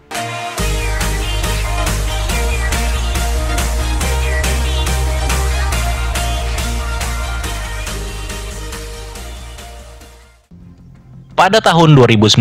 Pada tahun 2019,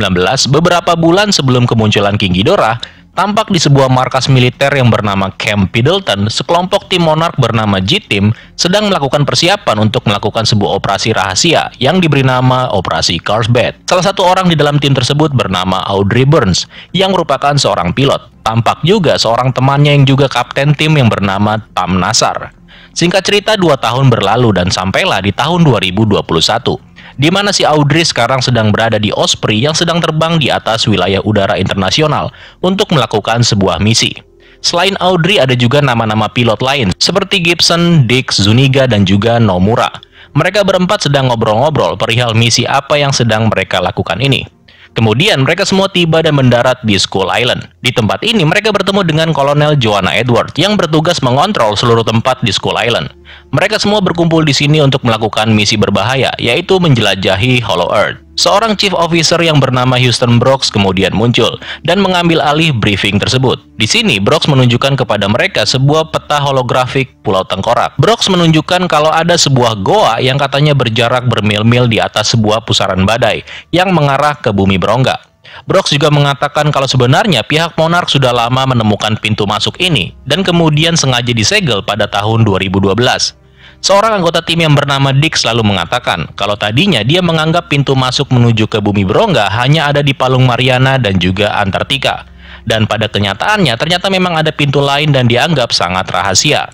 beberapa bulan sebelum kemunculan King Ghidorah, tampak di sebuah markas militer yang bernama Camp Pendleton, sekelompok tim Monarch bernama G-Team sedang melakukan persiapan untuk melakukan sebuah operasi rahasia yang diberi nama Operasi Carlsbad. Salah satu orang di dalam tim tersebut bernama Audrey Burns, yang merupakan seorang pilot. Tampak juga seorang temannya yang juga kapten tim yang bernama Tam Nassar. Singkat cerita, 2 tahun berlalu dan sampailah di tahun 2021. Di mana si Audrey sekarang sedang berada di Osprey yang sedang terbang di atas wilayah udara internasional untuk melakukan sebuah misi. Selain Audrey ada juga nama-nama pilot lain seperti Gibson, Dix, Zuniga, dan juga Nomura. Mereka berempat sedang ngobrol-ngobrol perihal misi apa yang sedang mereka lakukan ini. Kemudian mereka semua tiba dan mendarat di Skull Island. Di tempat ini mereka bertemu dengan Kolonel Joanna Edward yang bertugas mengontrol seluruh tempat di Skull Island. Mereka semua berkumpul di sini untuk melakukan misi berbahaya, yaitu menjelajahi Hollow Earth. Seorang chief officer yang bernama Houston Brooks kemudian muncul dan mengambil alih briefing tersebut. Di sini Brooks menunjukkan kepada mereka sebuah peta holografik Pulau Tengkorak. Brooks menunjukkan kalau ada sebuah goa yang katanya berjarak bermil-mil di atas sebuah pusaran badai yang mengarah ke bumi berongga. Brooks juga mengatakan kalau sebenarnya pihak Monarch sudah lama menemukan pintu masuk ini dan kemudian sengaja disegel pada tahun 2012. Seorang anggota tim yang bernama Dix selalu mengatakan kalau tadinya dia menganggap pintu masuk menuju ke bumi berongga hanya ada di Palung Mariana dan juga Antartika. Dan pada kenyataannya ternyata memang ada pintu lain dan dianggap sangat rahasia.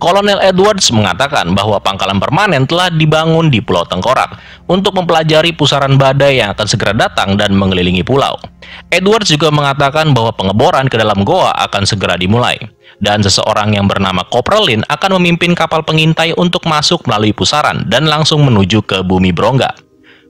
Kolonel Edwards mengatakan bahwa pangkalan permanen telah dibangun di Pulau Tengkorak untuk mempelajari pusaran badai yang akan segera datang dan mengelilingi pulau. Edwards juga mengatakan bahwa pengeboran ke dalam goa akan segera dimulai, dan seseorang yang bernama Corporal Lin akan memimpin kapal pengintai untuk masuk melalui pusaran dan langsung menuju ke bumi Berongga.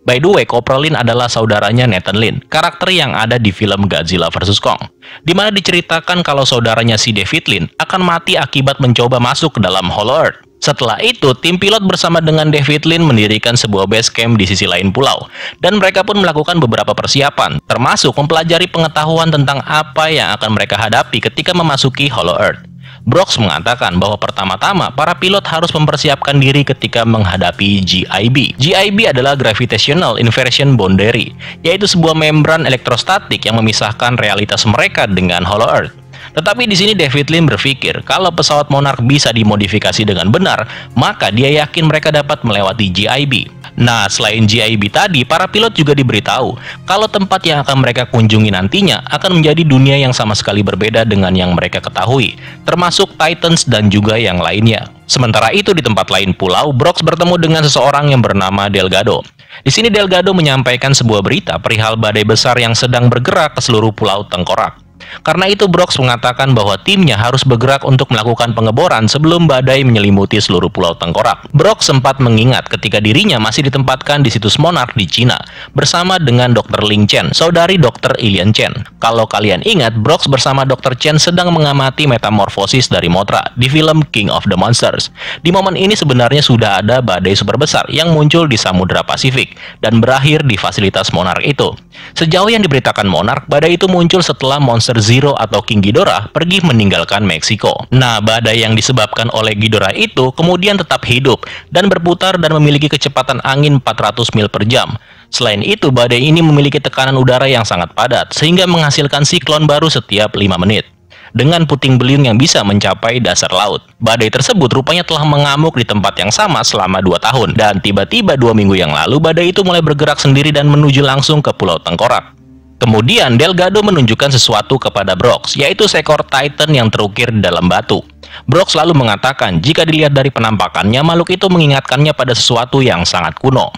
By the way, Corporal Lin adalah saudaranya Nathan Lin, karakter yang ada di film Godzilla vs. Kong, di mana diceritakan kalau saudaranya si David Lin akan mati akibat mencoba masuk ke dalam Hollow Earth. Setelah itu, tim pilot bersama dengan David Lin mendirikan sebuah base camp di sisi lain pulau, dan mereka pun melakukan beberapa persiapan, termasuk mempelajari pengetahuan tentang apa yang akan mereka hadapi ketika memasuki Hollow Earth. Brooks mengatakan bahwa pertama-tama para pilot harus mempersiapkan diri ketika menghadapi GIB. GIB adalah Gravitational Inversion Boundary, yaitu sebuah membran elektrostatik yang memisahkan realitas mereka dengan Hollow Earth. Tetapi di sini David Lin berpikir kalau pesawat Monarch bisa dimodifikasi dengan benar, maka dia yakin mereka dapat melewati GIB. Nah, selain GIB tadi, para pilot juga diberitahu kalau tempat yang akan mereka kunjungi nantinya akan menjadi dunia yang sama sekali berbeda dengan yang mereka ketahui, termasuk Titans dan juga yang lainnya. Sementara itu di tempat lain pulau, Brooks bertemu dengan seseorang yang bernama Delgado. Di sini Delgado menyampaikan sebuah berita perihal badai besar yang sedang bergerak ke seluruh pulau Tengkorak. Karena itu Brooks mengatakan bahwa timnya harus bergerak untuk melakukan pengeboran sebelum badai menyelimuti seluruh pulau Tengkorak. Brooks sempat mengingat ketika dirinya masih ditempatkan di situs Monarch di Cina bersama dengan Dr. Ling Chen, saudari Dr. Ilian Chen. Kalau kalian ingat, Brooks bersama Dr. Chen sedang mengamati metamorfosis dari Mothra di film King of the Monsters. Di momen ini sebenarnya sudah ada badai super besar yang muncul di Samudra Pasifik dan berakhir di fasilitas Monarch itu. Sejauh yang diberitakan Monarch, badai itu muncul setelah monster Zero atau King Ghidorah pergi meninggalkan Meksiko. Nah, badai yang disebabkan oleh Ghidorah itu kemudian tetap hidup dan berputar dan memiliki kecepatan angin 400 mil per jam. Selain itu, badai ini memiliki tekanan udara yang sangat padat sehingga menghasilkan siklon baru setiap 5 menit. Dengan puting beliung yang bisa mencapai dasar laut. Badai tersebut rupanya telah mengamuk di tempat yang sama selama 2 tahun. Dan tiba-tiba 2 minggu yang lalu, badai itu mulai bergerak sendiri dan menuju langsung ke Pulau Tengkorak. Kemudian Delgado menunjukkan sesuatu kepada Brooks, yaitu seekor Titan yang terukir di dalam batu. Brooks lalu mengatakan jika dilihat dari penampakannya, makhluk itu mengingatkannya pada sesuatu yang sangat kuno.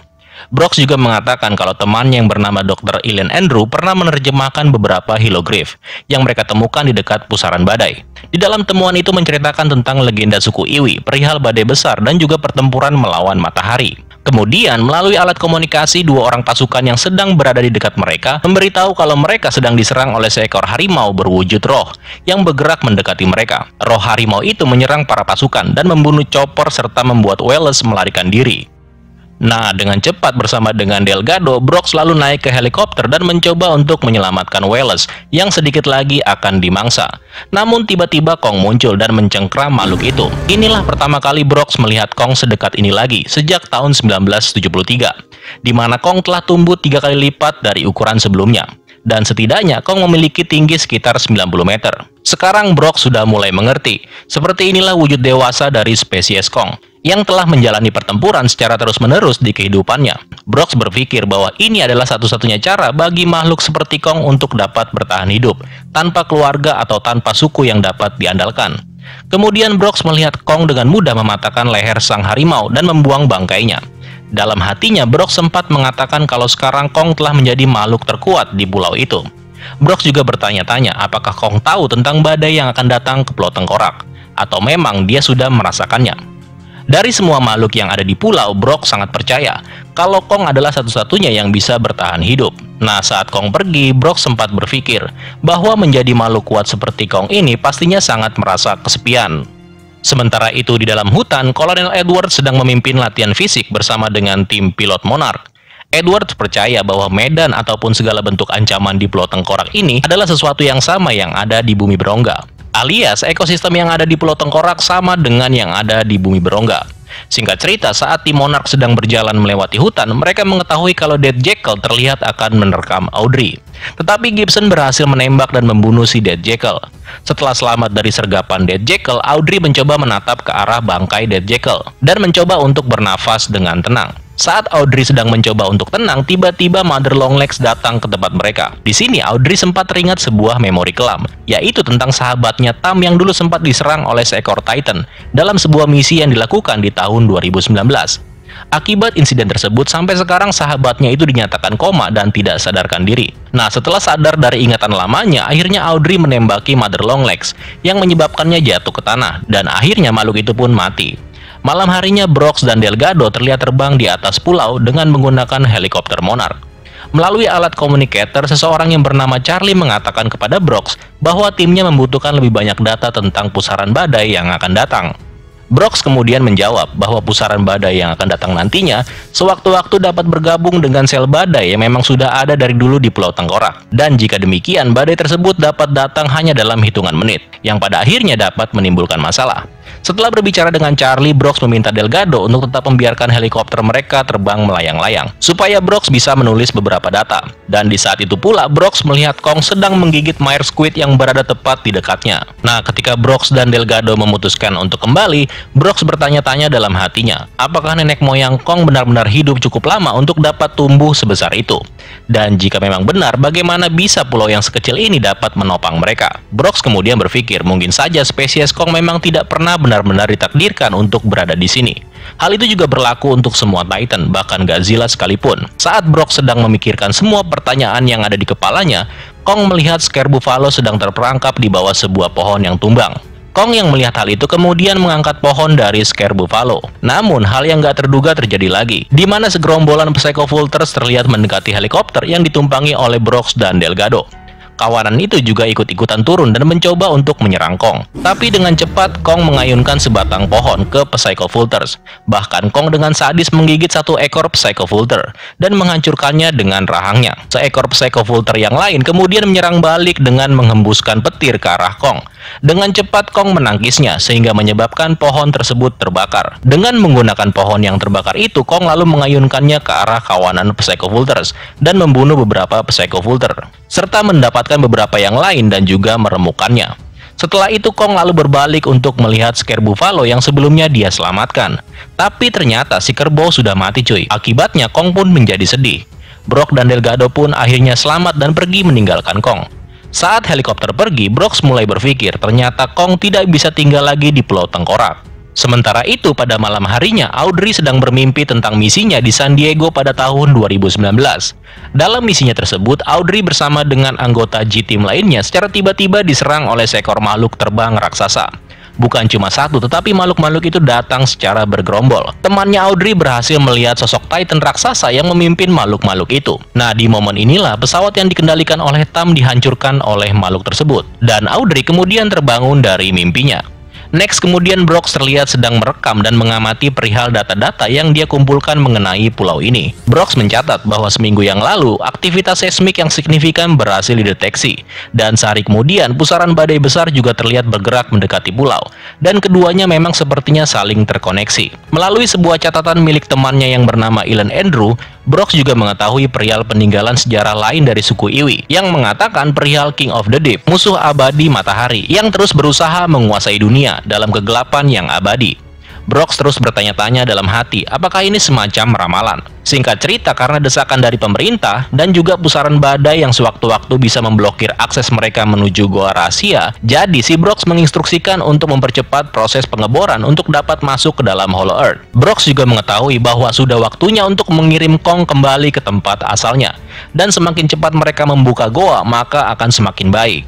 Brooks juga mengatakan kalau temannya yang bernama Dr. Ilian Andrew pernah menerjemahkan beberapa hieroglif yang mereka temukan di dekat pusaran badai. Di dalam temuan itu menceritakan tentang legenda suku Iwi, perihal badai besar dan juga pertempuran melawan matahari. Kemudian, melalui alat komunikasi, 2 orang pasukan yang sedang berada di dekat mereka memberitahu kalau mereka sedang diserang oleh seekor harimau berwujud roh yang bergerak mendekati mereka. Roh harimau itu menyerang para pasukan dan membunuh Chopper serta membuat Wallace melarikan diri. Nah, dengan cepat bersama dengan Delgado, Brooks lalu naik ke helikopter dan mencoba untuk menyelamatkan Wallace yang sedikit lagi akan dimangsa. Namun tiba-tiba Kong muncul dan mencengkram makhluk itu. Inilah pertama kali Brooks melihat Kong sedekat ini lagi sejak tahun 1973, di mana Kong telah tumbuh 3 kali lipat dari ukuran sebelumnya. Dan setidaknya Kong memiliki tinggi sekitar 90 meter. Sekarang Brooks sudah mulai mengerti, seperti inilah wujud dewasa dari spesies Kong, yang telah menjalani pertempuran secara terus-menerus di kehidupannya. Brooks berpikir bahwa ini adalah satu-satunya cara bagi makhluk seperti Kong untuk dapat bertahan hidup, tanpa keluarga atau tanpa suku yang dapat diandalkan. Kemudian Brooks melihat Kong dengan mudah mematahkan leher sang harimau dan membuang bangkainya. Dalam hatinya, Brooks sempat mengatakan kalau sekarang Kong telah menjadi makhluk terkuat di pulau itu. Brooks juga bertanya-tanya apakah Kong tahu tentang badai yang akan datang ke Pulau Tengkorak, atau memang dia sudah merasakannya. Dari semua makhluk yang ada di pulau, Brooks sangat percaya kalau Kong adalah satu-satunya yang bisa bertahan hidup. Nah, saat Kong pergi, Brooks sempat berpikir bahwa menjadi makhluk kuat seperti Kong ini pastinya sangat merasa kesepian. Sementara itu di dalam hutan, Kolonel Edwards sedang memimpin latihan fisik bersama dengan tim pilot Monarch. Edwards percaya bahwa medan ataupun segala bentuk ancaman di Pulau Tengkorak ini adalah sesuatu yang sama yang ada di bumi Berongga. Alias, ekosistem yang ada di Pulau Tengkorak sama dengan yang ada di bumi Berongga. Singkat cerita, saat tim Monarch sedang berjalan melewati hutan, mereka mengetahui kalau Death Jackal terlihat akan menerkam Audrey. Tetapi Gibson berhasil menembak dan membunuh si Death Jackal. Setelah selamat dari sergapan Death Jackal, Audrey mencoba menatap ke arah bangkai Death Jackal dan mencoba untuk bernafas dengan tenang. Saat Audrey sedang mencoba untuk tenang, tiba-tiba Mother Longlegs datang ke tempat mereka. Di sini Audrey sempat teringat sebuah memori kelam, yaitu tentang sahabatnya Tam yang dulu sempat diserang oleh seekor Titan dalam sebuah misi yang dilakukan di tahun 2019. Akibat insiden tersebut, sampai sekarang sahabatnya itu dinyatakan koma dan tidak sadarkan diri. Nah, setelah sadar dari ingatan lamanya, akhirnya Audrey menembaki Mother Longlegs yang menyebabkannya jatuh ke tanah, dan akhirnya makhluk itu pun mati. Malam harinya, Brox dan Delgado terlihat terbang di atas pulau dengan menggunakan helikopter Monarch. Melalui alat communicator, seseorang yang bernama Charlie mengatakan kepada Brox bahwa timnya membutuhkan lebih banyak data tentang pusaran badai yang akan datang. Brox kemudian menjawab bahwa pusaran badai yang akan datang nantinya sewaktu-waktu dapat bergabung dengan sel badai yang memang sudah ada dari dulu di Pulau Tengkorak. Dan jika demikian, badai tersebut dapat datang hanya dalam hitungan menit, yang pada akhirnya dapat menimbulkan masalah. Setelah berbicara dengan Charlie, Brox meminta Delgado untuk tetap membiarkan helikopter mereka terbang melayang-layang, supaya Brox bisa menulis beberapa data. Dan di saat itu pula, Brox melihat Kong sedang menggigit Myre Squid yang berada tepat di dekatnya. Nah, ketika Brox dan Delgado memutuskan untuk kembali, Brox bertanya-tanya dalam hatinya, apakah nenek moyang Kong benar-benar hidup cukup lama untuk dapat tumbuh sebesar itu? Dan jika memang benar, bagaimana bisa pulau yang sekecil ini dapat menopang mereka? Brox kemudian berpikir, mungkin saja spesies Kong memang tidak pernah benar-benar ditakdirkan untuk berada di sini. Hal itu juga berlaku untuk semua Titan, bahkan Godzilla sekalipun. Saat Brox sedang memikirkan semua pertanyaan yang ada di kepalanya, Kong melihat Scare Buffalo sedang terperangkap di bawah sebuah pohon yang tumbang. Kong yang melihat hal itu kemudian mengangkat pohon dari Scare Buffalo. Namun, hal yang gak terduga terjadi lagi, di mana segerombolan Psycho Vultures terlihat mendekati helikopter yang ditumpangi oleh Brox dan Delgado. Kawanan itu juga ikut-ikutan turun dan mencoba untuk menyerang Kong. Tapi dengan cepat, Kong mengayunkan sebatang pohon ke Psycho Vultures. Bahkan Kong dengan sadis menggigit satu ekor Psycho Vulture dan menghancurkannya dengan rahangnya. Seekor Psycho Vulture yang lain kemudian menyerang balik dengan menghembuskan petir ke arah Kong. Dengan cepat Kong menangkisnya sehingga menyebabkan pohon tersebut terbakar. Dengan menggunakan pohon yang terbakar itu, Kong lalu mengayunkannya ke arah kawanan Psycho Vultures dan membunuh beberapa Psycho Vulture, serta mendapatkan beberapa yang lain dan juga meremukkannya. Setelah itu Kong lalu berbalik untuk melihat Scare Buffalo yang sebelumnya dia selamatkan. Tapi ternyata si kerbau sudah mati cuy. Akibatnya Kong pun menjadi sedih. Brox dan Delgado pun akhirnya selamat dan pergi meninggalkan Kong. Saat helikopter pergi, Brox mulai berpikir ternyata Kong tidak bisa tinggal lagi di Pulau Tengkorak. Sementara itu, pada malam harinya, Audrey sedang bermimpi tentang misinya di San Diego pada tahun 2019. Dalam misinya tersebut, Audrey bersama dengan anggota G-Team lainnya secara tiba-tiba diserang oleh seekor makhluk terbang raksasa. Bukan cuma satu, tetapi makhluk-makhluk itu datang secara bergerombol. Temannya Audrey berhasil melihat sosok Titan raksasa yang memimpin makhluk-makhluk itu. Nah, di momen inilah pesawat yang dikendalikan oleh Tam dihancurkan oleh makhluk tersebut. Dan Audrey kemudian terbangun dari mimpinya. Next, kemudian Brox terlihat sedang merekam dan mengamati perihal data-data yang dia kumpulkan mengenai pulau ini. Brox mencatat bahwa seminggu yang lalu, aktivitas seismik yang signifikan berhasil dideteksi. Dan sehari kemudian, pusaran badai besar juga terlihat bergerak mendekati pulau. Dan keduanya memang sepertinya saling terkoneksi. Melalui sebuah catatan milik temannya yang bernama Ilan Andrew, Brox juga mengetahui perihal peninggalan sejarah lain dari suku Iwi, yang mengatakan perihal King of the Deep, musuh abadi matahari, yang terus berusaha menguasai dunia dalam kegelapan yang abadi. Brox terus bertanya-tanya dalam hati, apakah ini semacam ramalan? Singkat cerita, karena desakan dari pemerintah dan juga pusaran badai yang sewaktu-waktu bisa memblokir akses mereka menuju Goa Rahasia, jadi si Brox menginstruksikan untuk mempercepat proses pengeboran untuk dapat masuk ke dalam Hollow Earth. Brox juga mengetahui bahwa sudah waktunya untuk mengirim Kong kembali ke tempat asalnya, dan semakin cepat mereka membuka goa, maka akan semakin baik.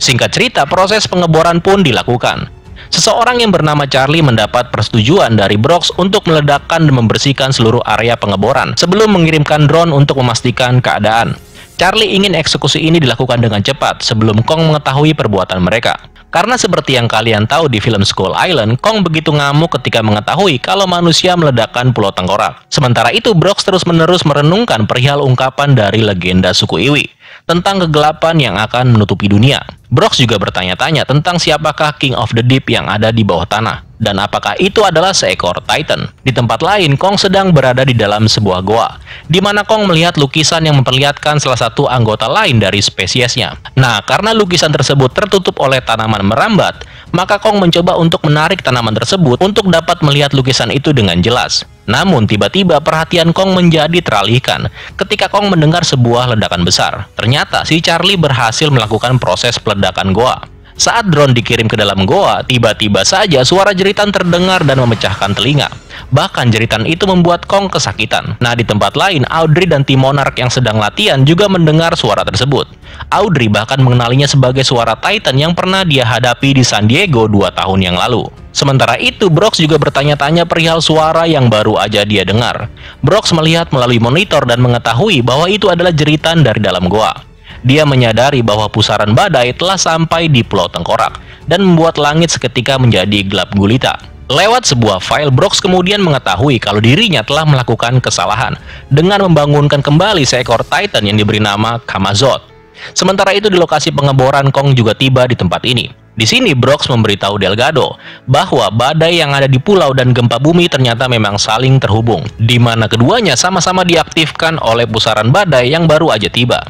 Singkat cerita, proses pengeboran pun dilakukan. Seseorang yang bernama Charlie mendapat persetujuan dari Brox untuk meledakkan dan membersihkan seluruh area pengeboran sebelum mengirimkan drone untuk memastikan keadaan. Charlie ingin eksekusi ini dilakukan dengan cepat sebelum Kong mengetahui perbuatan mereka. Karena seperti yang kalian tahu di film Skull Island, Kong begitu ngamuk ketika mengetahui kalau manusia meledakkan Pulau Tengkorak. Sementara itu, Brox terus-menerus merenungkan perihal ungkapan dari legenda suku Iwi tentang kegelapan yang akan menutupi dunia. Brox juga bertanya-tanya tentang siapakah King of the Deep yang ada di bawah tanah, dan apakah itu adalah seekor Titan. Di tempat lain, Kong sedang berada di dalam sebuah goa, di mana Kong melihat lukisan yang memperlihatkan salah satu anggota lain dari spesiesnya. Nah, karena lukisan tersebut tertutup oleh tanaman merambat, maka Kong mencoba untuk menarik tanaman tersebut untuk dapat melihat lukisan itu dengan jelas. Namun tiba-tiba perhatian Kong menjadi teralihkan ketika Kong mendengar sebuah ledakan besar. Ternyata si Charlie berhasil melakukan proses peledakan goa. Saat drone dikirim ke dalam goa, tiba-tiba saja suara jeritan terdengar dan memecahkan telinga. Bahkan jeritan itu membuat Kong kesakitan. Nah, di tempat lain, Audrey dan tim Monarch yang sedang latihan juga mendengar suara tersebut. Audrey bahkan mengenalinya sebagai suara Titan yang pernah dia hadapi di San Diego 2 tahun yang lalu. Sementara itu, Brox juga bertanya-tanya perihal suara yang baru aja dia dengar. Brox melihat melalui monitor dan mengetahui bahwa itu adalah jeritan dari dalam goa. Dia menyadari bahwa pusaran badai telah sampai di Pulau Tengkorak dan membuat langit seketika menjadi gelap gulita. Lewat sebuah file, Brox kemudian mengetahui kalau dirinya telah melakukan kesalahan dengan membangunkan kembali seekor Titan yang diberi nama Camazotz. Sementara itu di lokasi pengeboran, Kong juga tiba di tempat ini. Di sini Brox memberitahu Delgado bahwa badai yang ada di pulau dan gempa bumi ternyata memang saling terhubung, di mana keduanya sama-sama diaktifkan oleh pusaran badai yang baru aja tiba.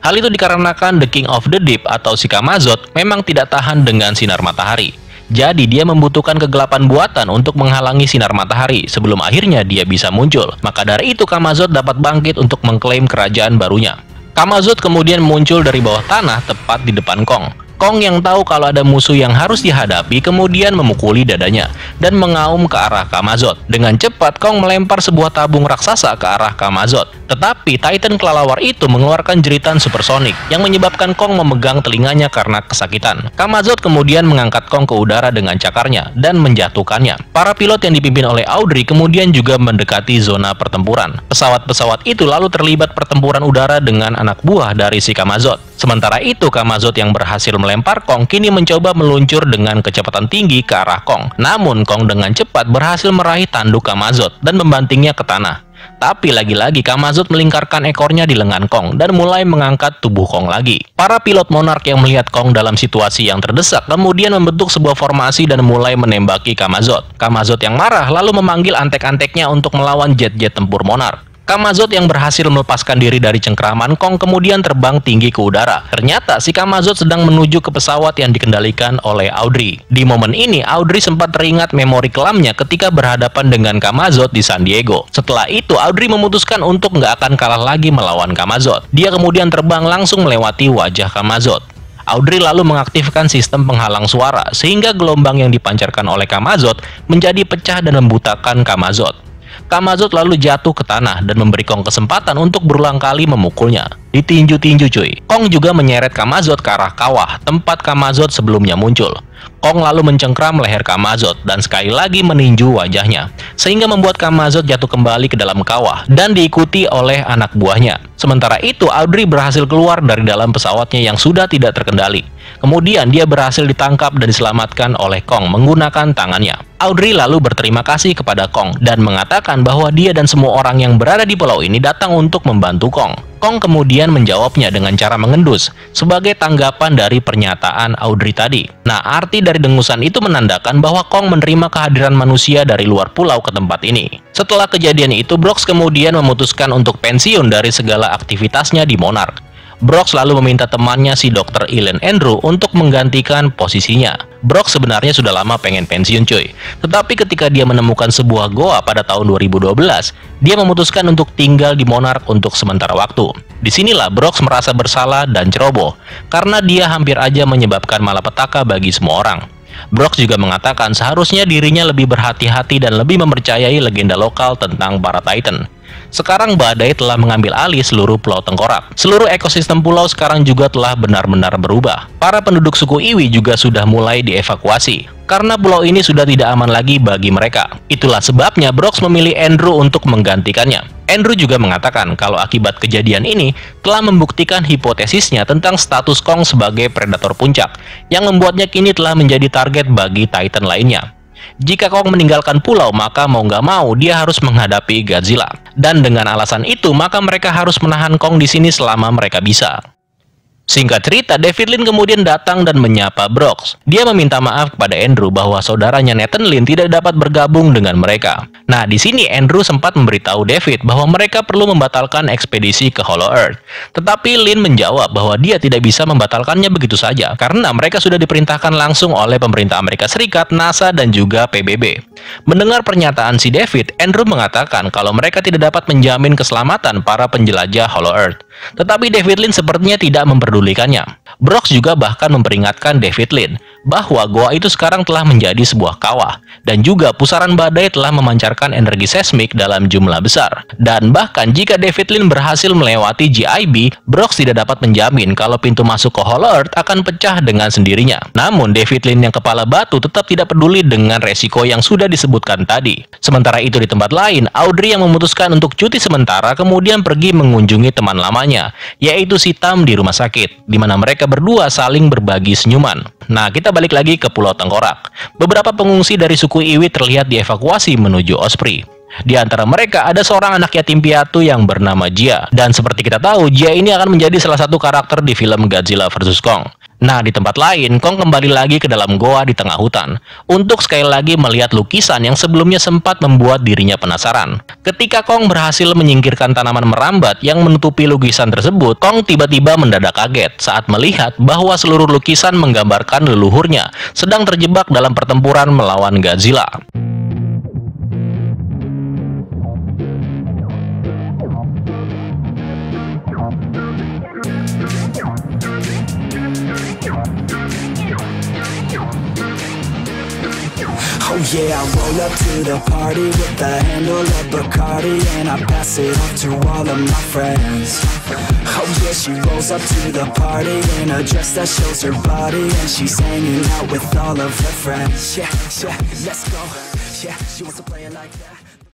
Hal itu dikarenakan The King of the Deep atau si Camazotz memang tidak tahan dengan sinar matahari. Jadi dia membutuhkan kegelapan buatan untuk menghalangi sinar matahari sebelum akhirnya dia bisa muncul. Maka dari itu Camazotz dapat bangkit untuk mengklaim kerajaan barunya. Camazotz kemudian muncul dari bawah tanah tepat di depan Kong. Kong yang tahu kalau ada musuh yang harus dihadapi kemudian memukuli dadanya dan mengaum ke arah Camazotz. Dengan cepat Kong melempar sebuah tabung raksasa ke arah Camazotz. Tetapi Titan kelelawar itu mengeluarkan jeritan supersonik yang menyebabkan Kong memegang telinganya karena kesakitan. Camazotz kemudian mengangkat Kong ke udara dengan cakarnya dan menjatuhkannya. Para pilot yang dipimpin oleh Audrey kemudian juga mendekati zona pertempuran. Pesawat-pesawat itu lalu terlibat pertempuran udara dengan anak buah dari si Camazotz. Sementara itu Camazotz yang berhasil melempar Kong kini mencoba meluncur dengan kecepatan tinggi ke arah Kong. Namun Kong dengan cepat berhasil meraih tanduk Camazotz dan membantingnya ke tanah. Tapi lagi-lagi Camazotz melingkarkan ekornya di lengan Kong dan mulai mengangkat tubuh Kong lagi. Para pilot Monarch yang melihat Kong dalam situasi yang terdesak kemudian membentuk sebuah formasi dan mulai menembaki Camazotz. Camazotz yang marah lalu memanggil antek-anteknya untuk melawan jet-jet tempur Monarch. Camazotz yang berhasil melepaskan diri dari cengkraman Kong kemudian terbang tinggi ke udara. Ternyata si Camazotz sedang menuju ke pesawat yang dikendalikan oleh Audrey. Di momen ini, Audrey sempat teringat memori kelamnya ketika berhadapan dengan Camazotz di San Diego. Setelah itu, Audrey memutuskan untuk nggak akan kalah lagi melawan Camazotz. Dia kemudian terbang langsung melewati wajah Camazotz. Audrey lalu mengaktifkan sistem penghalang suara, sehingga gelombang yang dipancarkan oleh Camazotz menjadi pecah dan membutakan Camazotz. Camazotz lalu jatuh ke tanah dan memberi Kong kesempatan untuk berulang kali memukulnya. Ditinju-tinju cuy. Kong juga menyeret Camazotz ke arah kawah, tempat Camazotz sebelumnya muncul. Kong lalu mencengkram leher Camazotz dan sekali lagi meninju wajahnya, sehingga membuat Camazotz jatuh kembali ke dalam kawah dan diikuti oleh anak buahnya. Sementara itu, Audrey berhasil keluar dari dalam pesawatnya yang sudah tidak terkendali. Kemudian dia berhasil ditangkap dan diselamatkan oleh Kong menggunakan tangannya. Audrey lalu berterima kasih kepada Kong dan mengatakan bahwa dia dan semua orang yang berada di pulau ini datang untuk membantu Kong. Kong kemudian menjawabnya dengan cara mengendus sebagai tanggapan dari pernyataan Audrey tadi. Nah, arti dari dengusan itu menandakan bahwa Kong menerima kehadiran manusia dari luar pulau ke tempat ini. Setelah kejadian itu, Brox kemudian memutuskan untuk pensiun dari segala aktivitasnya di Monarch. Brox lalu meminta temannya si Dr. Elaine Andrew untuk menggantikan posisinya. Brox sebenarnya sudah lama pengen pensiun cuy. Tetapi ketika dia menemukan sebuah goa pada tahun 2012, dia memutuskan untuk tinggal di Monarch untuk sementara waktu. Disinilah Brox merasa bersalah dan ceroboh, karena dia hampir aja menyebabkan malapetaka bagi semua orang. Brox juga mengatakan seharusnya dirinya lebih berhati-hati dan lebih mempercayai legenda lokal tentang para Titan. Sekarang badai telah mengambil alih seluruh Pulau Tengkorak. Seluruh ekosistem pulau sekarang juga telah benar-benar berubah. Para penduduk suku Iwi juga sudah mulai dievakuasi, karena pulau ini sudah tidak aman lagi bagi mereka. Itulah sebabnya Brox memilih Andrew untuk menggantikannya. Andrew juga mengatakan kalau akibat kejadian ini telah membuktikan hipotesisnya tentang status Kong sebagai predator puncak, yang membuatnya kini telah menjadi target bagi Titan lainnya. Jika Kong meninggalkan pulau, maka mau nggak mau dia harus menghadapi Godzilla. Dan dengan alasan itu, maka mereka harus menahan Kong di sini selama mereka bisa. Singkat cerita, David Lynn kemudian datang dan menyapa Brox. Dia meminta maaf kepada Andrew bahwa saudaranya Nathan Lynn tidak dapat bergabung dengan mereka. Nah, di sini Andrew sempat memberitahu David bahwa mereka perlu membatalkan ekspedisi ke Hollow Earth. Tetapi Lynn menjawab bahwa dia tidak bisa membatalkannya begitu saja, karena mereka sudah diperintahkan langsung oleh pemerintah Amerika Serikat, NASA, dan juga PBB. Mendengar pernyataan si David, Andrew mengatakan kalau mereka tidak dapat menjamin keselamatan para penjelajah Hollow Earth. Tetapi David Lynn sepertinya tidak memperdulikannya. Brox juga bahkan memperingatkan David Lynn bahwa goa itu sekarang telah menjadi sebuah kawah, dan juga pusaran badai telah memancarkan energi seismik dalam jumlah besar. Dan bahkan jika David Lynn berhasil melewati GIB, Brox tidak dapat menjamin kalau pintu masuk ke Hollow Earth akan pecah dengan sendirinya. Namun David Lynn yang kepala batu tetap tidak peduli dengan resiko yang sudah disebutkan tadi. Sementara itu di tempat lain, Audrey yang memutuskan untuk cuti sementara kemudian pergi mengunjungi teman lamanya, yaitu si Tam di rumah sakit, di mana mereka berdua saling berbagi senyuman. Nah, kita balik lagi ke Pulau Tengkorak. Beberapa pengungsi dari suku Iwi terlihat dievakuasi menuju Osprey. Di antara mereka ada seorang anak yatim piatu yang bernama Jia. Dan seperti kita tahu, Jia ini akan menjadi salah satu karakter di film Godzilla vs Kong. Nah, di tempat lain, Kong kembali lagi ke dalam goa di tengah hutan untuk sekali lagi melihat lukisan yang sebelumnya sempat membuat dirinya penasaran. Ketika Kong berhasil menyingkirkan tanaman merambat yang menutupi lukisan tersebut, Kong tiba-tiba mendadak kaget saat melihat bahwa seluruh lukisan menggambarkan leluhurnya sedang terjebak dalam pertempuran melawan Godzilla. Oh yeah, I roll up to the party with the handle of Bacardi, and I pass it off to all of my friends. Oh yeah, she rolls up to the party in a dress that shows her body, and she's hanging out with all of her friends. Yeah, yeah, let's go. Yeah, she wants to play it like that.